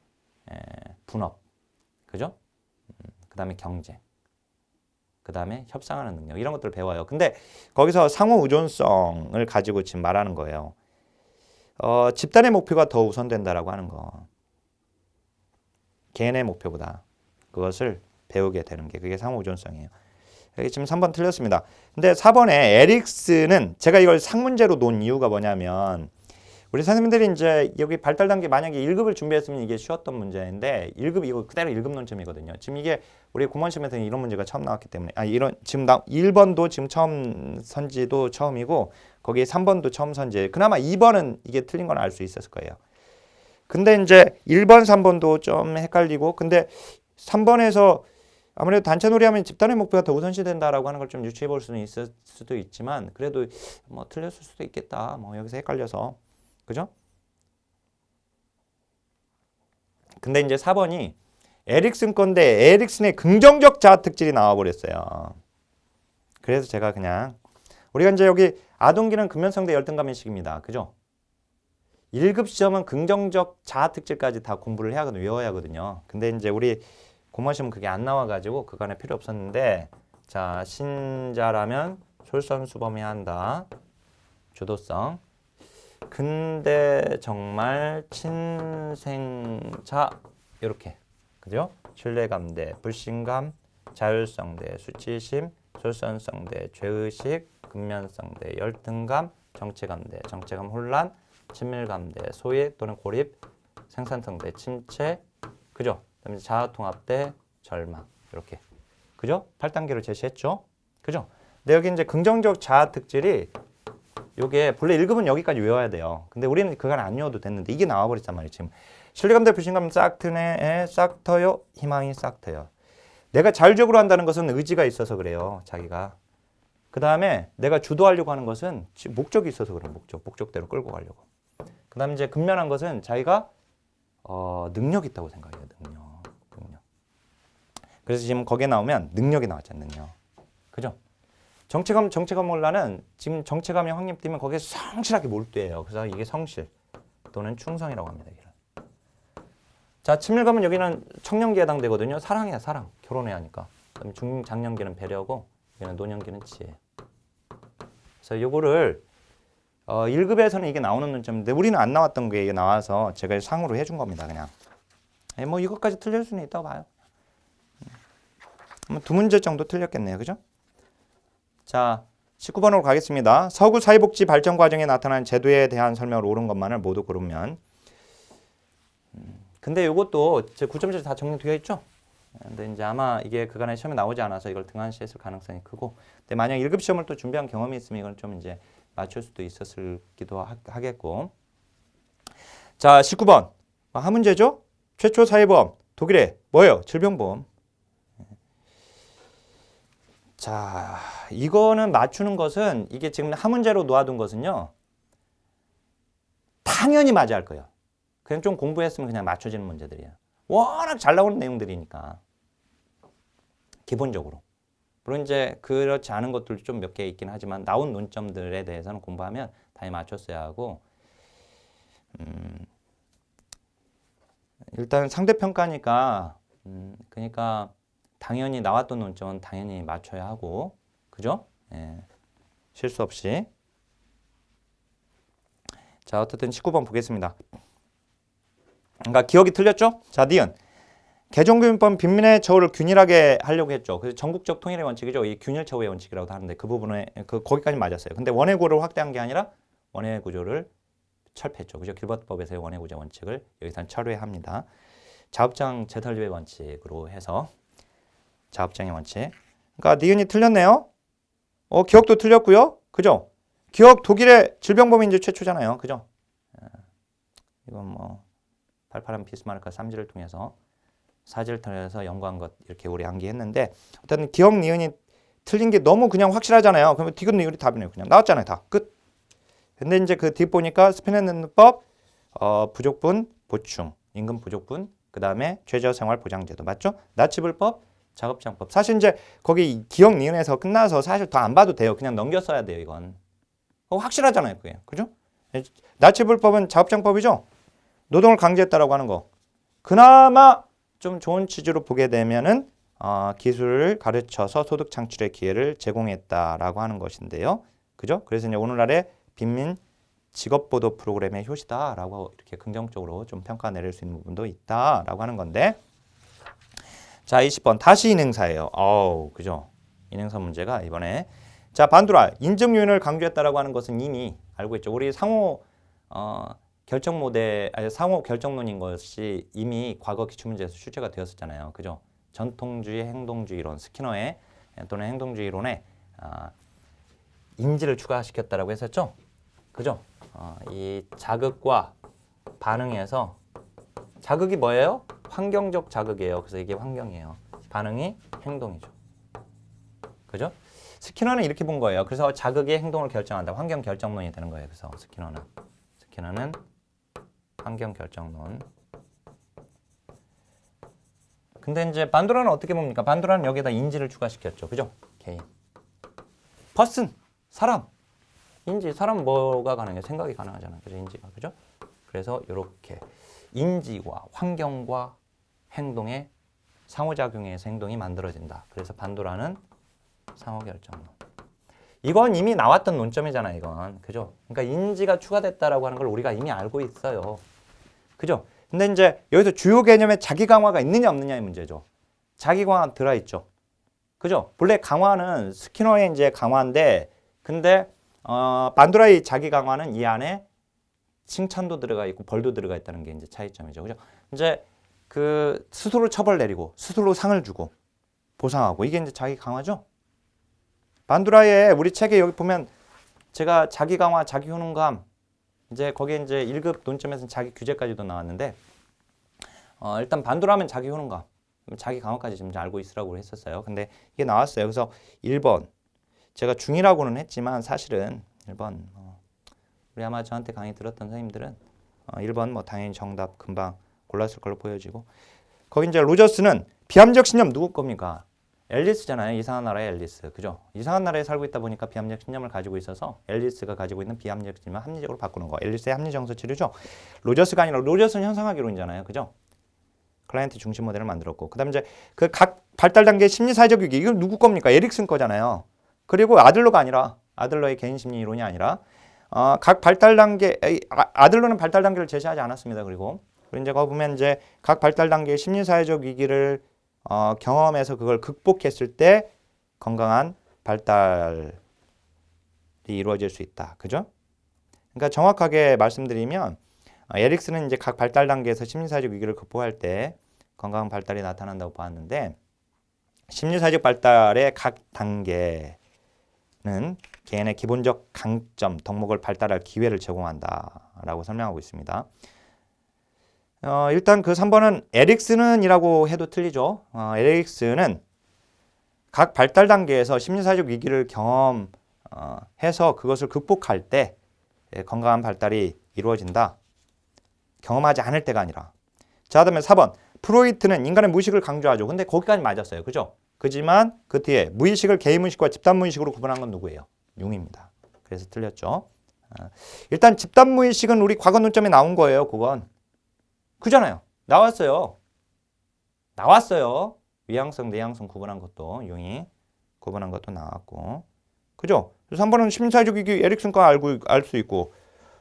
분업. 그죠? 그다음에 경쟁. 그다음에 협상하는 능력 이런 것들을 배워요. 근데 거기서 상호 의존성을 가지고 지금 말하는 거예요. 집단의 목표가 더 우선된다라고 하는 거. 개인의 목표보다 그것을 배우게 되는 게 그게 상호 의존성이에요. 여기 지금 3번 틀렸습니다. 근데 4번에 에릭스는 제가 이걸 상문제로 놓은 이유가 뭐냐면 우리 선생님들이 이제 여기 발달 단계 만약에 1급을 준비했으면 이게 쉬웠던 문제인데 1급 이거 그대로 1급 논점이거든요. 지금 이게 우리 공무원 시험에서는 이런 문제가 처음 나왔기 때문에 이런 지금 1번도 지금 처음 선지도 처음이고 거기에 3번도 처음 선지. 그나마 2번은 이게 틀린 건 알 수 있었을 거예요. 근데 이제 1번, 3번도 좀 헷갈리고 근데 3번에서 아무래도 단체 놀이하면 집단의 목표가 더 우선시된다라고 하는 걸 좀 유추해 볼 수는 있을 수도 있지만 그래도 뭐 틀렸을 수도 있겠다. 뭐 여기서 헷갈려서. 그죠? 근데 이제 4번이 에릭슨 건데 에릭슨의 긍정적 자아 특질이 나와버렸어요. 그래서 제가 그냥 우리가 이제 여기 아동기능 근면성대 열등감인식입니다. 그죠? 1급 시험은 긍정적 자아 특질까지 다 공부를 해야 하거든요. 외워야 하거든요. 근데 이제 우리 공무원 시험은 그게 안 나와가지고 그간에 필요 없었는데 자 신자라면 솔선수범해야 한다. 주도성. 근데 정말 친생자 이렇게 그죠? 신뢰감 대 불신감, 자율성 대 수치심, 솔선성 대 죄의식, 근면성 대 열등감, 정체감 대 정체감 혼란, 친밀감 대 소외 또는 고립, 생산성 대 침체, 그죠? 그다음에 자아통합 대 절망 이렇게 그죠? 8단계로 제시했죠, 그죠? 근데 여기 이제 긍정적 자아 특질이 요게 본래 1급은 여기까지 외워야 돼요. 근데 우리는 그건 안 외워도 됐는데 이게 나와버렸단 말이에요. 지금 신뢰감 대 불신감 싹 트네, 싹 터요, 희망이 싹 터요. 내가 자율적으로 한다는 것은 의지가 있어서 그래요. 자기가. 그 다음에 내가 주도하려고 하는 것은 목적이 있어서 그래요. 목적대로 끌고 가려고. 그 다음에 이제 근면한 것은 자기가 능력 있다고 생각해요. 능력. 그래서 지금 거기에 나오면 능력이 나왔잖아요. 능력. 그죠? 정체감 혼란은 지금 정체감이 확립되면 거기에 성실하게 몰두해요. 그래서 이게 성실 또는 충성이라고 합니다. 이런. 자, 친밀감은 여기는 청년기에 해당되거든요. 사랑이야, 사랑. 결혼해야 하니까. 그다음에 중장년기는 배려고 여기는 노년기는 지혜. 그래서 요거를 1급에서는 이게 나오는 논점인데 우리는 안 나왔던 게 이게 나와서 제가 상으로 해준 겁니다. 그냥. 뭐 이것까지 틀릴 수는 있다고 봐요. 두 문제 정도 틀렸겠네요. 그죠? 자, 19번으로 가겠습니다. 서구 사회복지 발전 과정에 나타난 제도에 대한 설명을 옳은 것만을 모두 고르면. 근데 이것도 제 9점제로 다 정리되어 있죠? 근데 이제 아마 이게 그간의 시험에 나오지 않아서 이걸 등한시했을 가능성이 크고. 근데 만약 1급 시험을 또 준비한 경험이 있으면 이건 좀 이제 맞출 수도 있었을기도 하겠고. 자, 19번. 한 문제죠? 최초 사회보험. 독일의 뭐예요? 질병보험. 자, 이거는 맞추는 것은 이게 지금 한 문제로 놓아둔 것은요. 당연히 맞아야 할 거예요. 그냥 좀 공부했으면 그냥 맞춰지는 문제들이에요. 워낙 잘 나오는 내용들이니까. 기본적으로. 물론 이제 그렇지 않은 것들도 좀 몇 개 있긴 하지만 나온 논점들에 대해서는 공부하면 당연히 맞췄어야 하고 일단 상대평가니까 그러니까 당연히 나왔던 논점은 당연히 맞춰야 하고 그죠? 예. 실수 없이. 자, 어쨌든 19번 보겠습니다. 그러니까 기억이 틀렸죠? 자, 니은. 개정교육법 빈민의 처우를 균일하게 하려고 했죠. 그래서 전국적 통일의 원칙이죠. 이 균일 처우의 원칙이라고도 하는데 그 부분에 거기까지 맞았어요. 근데 원해 구조를 확대한 게 아니라 원해 구조를 철폐했죠. 그죠? 길버트법에서의 원해 구조 원칙을 여기서 철회합니다. 자업장 재설립의 원칙으로 해서 자업장의 원칙. 그러니까 니은이 틀렸네요. 기억도 틀렸고요. 그죠? 기억 독일의 질병범위 이제 최초잖아요. 그죠? 이건 뭐 발파람 비스마르크 3지를 통해서 4지를 통해서 연구한 것 이렇게 우리 암기했는데 어쨌든 기억 니은이 틀린 게 너무 그냥 확실하잖아요. 그러면 디귿 니은이 답이네요. 그냥 나왔잖아요. 다 끝. 근데 이제 그 뒤 보니까 스페인법 부족분 보충 임금 부족분 그 다음에 최저생활보장제도 맞죠? 나치불법 작업장법. 사실 이제 거기 기억 니은에서 끝나서 사실 더 안 봐도 돼요. 그냥 넘겼어야 돼요. 이건 확실하잖아요. 그게 그죠? 나치불법은 작업장법이죠. 노동을 강제했다라고 하는 거. 그나마 좀 좋은 취지로 보게 되면은 기술을 가르쳐서 소득 창출의 기회를 제공했다라고 하는 것인데요. 그죠? 그래서 이제 오늘날의 빈민 직업보도 프로그램의 효시다라고 이렇게 긍정적으로 좀 평가 내릴 수 있는 부분도 있다라고 하는 건데. 자, 20번 다시인 행사예요. 그죠? 인행선 문제가 이번에. 자, 반도라 인증 요인을 강조했다라고 하는 것은 이미 알고 있죠. 우리 상호 결정 모델, 아니 상호 결정론인 것이 이미 과거 기출문제에서 출제가 되었었잖아요. 그죠? 전통주의, 행동주의 이론, 스키너의 또는 행동주의 이론에 인지를 추가시켰다라고 했었죠. 그죠? 이 자극과 반응에서 자극이 뭐예요? 환경적 자극이에요. 그래서 이게 환경이에요. 반응이 행동이죠. 그죠? 스키너는 이렇게 본 거예요. 그래서 자극이 행동을 결정한다. 환경 결정론이 되는 거예요. 그래서 스키너는 환경 결정론. 근데 이제 반도라는 어떻게 봅니까? 반도라는 여기에다 인지를 추가시켰죠. 그죠? 개인. 퍼슨, 사람. 인지, 사람 뭐가 가능해? 생각이 가능하잖아요. 그죠? 인지가. 그죠? 그래서 이렇게 인지와 환경과 행동의 상호작용에서 행동이 만들어진다. 그래서 반도라는 상호결정론. 이건 이미 나왔던 논점이잖아요. 이건. 그죠? 그러니까 인지가 추가됐다라고 하는 걸 우리가 이미 알고 있어요. 그죠? 근데 이제 여기서 주요 개념에 자기 강화가 있느냐 없느냐의 문제죠. 자기 강화 들어있죠. 그죠? 본래 강화는 스키너의 이제 강화인데, 근데 반도라의 자기 강화는 이 안에 칭찬도 들어가 있고 벌도 들어가 있다는 게 이제 차이점이죠. 그죠? 이제 그 스스로 처벌 내리고 스스로 상을 주고 보상하고 이게 이제 자기 강화죠. 반도라의 우리 책에 여기 보면 제가 자기 강화, 자기 효능감 이제 거기에 이제 1급 논점에서는 자기 규제까지도 나왔는데 일단 반도라면 자기 효능감, 자기 강화까지 지금 알고 있으라고 했었어요. 근데 이게 나왔어요. 그래서 1번 제가 중이라고는 했지만 사실은 1번 우리 아마 저한테 강의 들었던 선생님들은 1번 뭐 당연히 정답 금방 골랐을 걸로 보여지고 거기 이제 로저스는 비합리적 신념 누구 겁니까? 앨리스잖아요. 이상한 나라의 앨리스. 그죠? 이상한 나라에 살고 있다 보니까 비합리적 신념을 가지고 있어서 앨리스가 가지고 있는 비합리적 신념을 합리적으로 바꾸는 거. 앨리스의 합리 정서 치료죠. 로저스가 아니라 로저스는 현상학이론이잖아요. 그죠? 클라이언트 중심 모델을 만들었고 그다음에 이제 그 각 발달 단계 심리 사회적 위기 이건 누구 겁니까? 에릭슨 거잖아요. 그리고 아들러가 아니라 아들러의 개인 심리 이론이 아니라 각 발달 단계 아들러는 발달 단계를 제시하지 않았습니다. 그리고 이제 거기 보면 이제 각 발달 단계의 심리 사회적 위기를 경험해서 그걸 극복했을 때 건강한 발달이 이루어질 수 있다. 그죠? 그러니까 정확하게 말씀드리면 에릭슨은 이제 각 발달 단계에서 심리사회적 위기를 극복할 때 건강한 발달이 나타난다고 보았는데 심리사회적 발달의 각 단계는 개인의 기본적 강점, 덕목을 발달할 기회를 제공한다라고 설명하고 있습니다. 일단 그 3번은 에릭슨은이라고 해도 틀리죠. 에릭슨은 각 발달 단계에서 심리사회적 위기를 경험해서 그것을 극복할 때 건강한 발달이 이루어진다. 경험하지 않을 때가 아니라. 자, 그다음에 4번. 프로이트는 인간의 무의식을 강조하죠. 근데 거기까지 맞았어요. 그죠? 그지만 그 뒤에 무의식을 개인무의식과 집단무의식으로 구분한 건 누구예요? 융입니다. 그래서 틀렸죠. 일단 집단무의식은 우리 과거 논점에 나온 거예요. 그건. 그잖아요. 나왔어요. 위향성, 내향성 구분한 것도 융이 구분한 것도 나왔고. 그죠? 그래서 3번은 심리사회적 위기 에릭슨 거 알 수 있고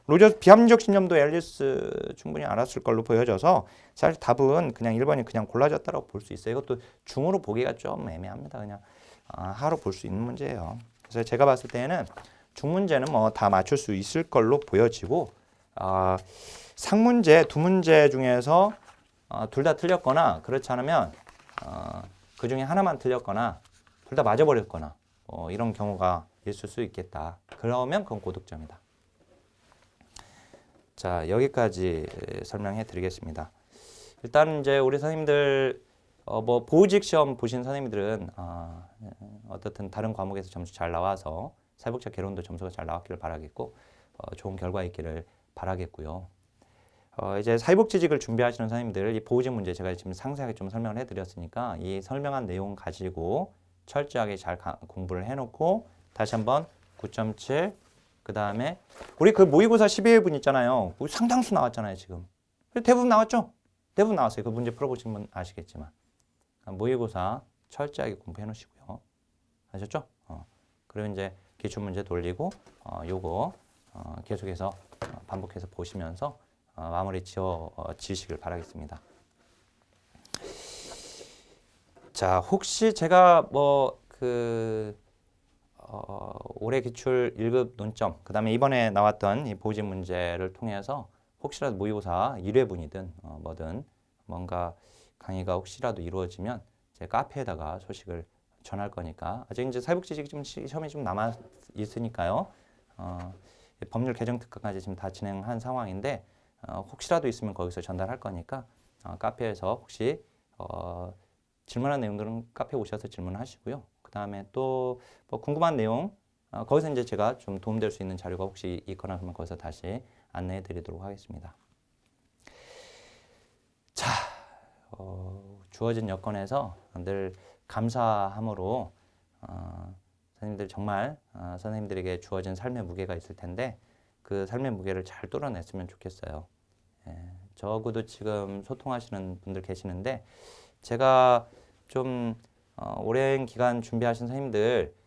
로저스 비합리적 신념도 앨리스 충분히 알았을 걸로 보여져서 사실 답은 그냥 1번이 그냥 골라졌다고 볼 수 있어요. 이것도 중으로 보기가 좀 애매합니다. 그냥 하로 볼 수 있는 문제예요. 그래서 제가 봤을 때는 중문제는 뭐 다 맞출 수 있을 걸로 보여지고 상문제 두 문제 중에서 둘 다 틀렸거나 그렇지 않으면 그 중에 하나만 틀렸거나 둘 다 맞아버렸거나 이런 경우가 있을 수 있겠다. 그러면 그건 고득점이다. 자, 여기까지 설명해 드리겠습니다. 일단 이제 우리 선생님들 뭐 보직 시험 보신 선생님들은 어떻든 다른 과목에서 점수 잘 나와서 사회복지학 개론도 점수가 잘 나왔기를 바라겠고 좋은 결과 있기를 바라겠고요. 이제 사회복지직을 준비하시는 선생님들 이 보직 문제 제가 지금 상세하게 좀 설명을 해드렸으니까 이 설명한 내용 가지고 철저하게 잘 공부를 해놓고 다시 한번 9.7 그 다음에 우리 그 모의고사 12회분 있잖아요. 상당수 나왔잖아요. 지금 대부분 나왔죠? 대부분 나왔어요. 그 문제 풀어보신 분 아시겠지만 모의고사 철저하게 공부해 놓으시고요. 아셨죠? 그리고 이제 기출문제 돌리고 요거 계속해서 반복해서 보시면서 마무리 지으시길 바라겠습니다. 자, 혹시 제가 뭐 올해 기출 1급 논점, 그 다음에 이번에 나왔던 이 보직 문제를 통해서 혹시라도 모의고사 1회분이든 뭐든 뭔가 강의가 혹시라도 이루어지면 제 카페에다가 소식을 전할 거니까, 아직 이제 사회복지직 좀 시험이 좀 남아 있으니까요. 법률 개정 특강까지 지금 다 진행한 상황인데 혹시라도 있으면 거기서 전달할 거니까 카페에서 혹시 질문한 내용들은 카페 오셔서 질문하시고요. 그 다음에 또 뭐 궁금한 내용 거기서 이제 제가 좀 도움될 수 있는 자료가 혹시 있거나 그러면 거기서 다시 안내해 드리도록 하겠습니다. 자, 주어진 여건에서 늘 감사함으로 선생님들 정말 선생님들에게 주어진 삶의 무게가 있을 텐데 그 삶의 무게를 잘 뚫어냈으면 좋겠어요. 적어도 지금 소통하시는 분들 계시는데 제가 좀 오랜 기간 준비하신 선생님들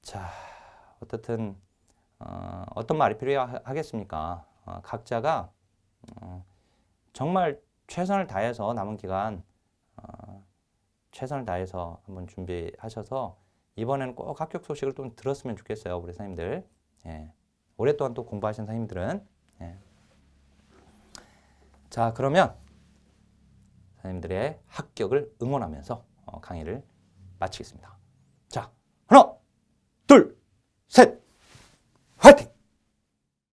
자, 어떻든 어떤 말이 필요하겠습니까? 각자가 정말 최선을 다해서 남은 기간 최선을 다해서 한번 준비하셔서 이번에는 꼭 합격 소식을 좀 들었으면 좋겠어요, 우리 선생님들. 예. 오랫동안 또 공부하신 선생님들은. 예. 자, 그러면 선생님들의 합격을 응원하면서 강의를 마치겠습니다. 자, 하나, 둘, 셋.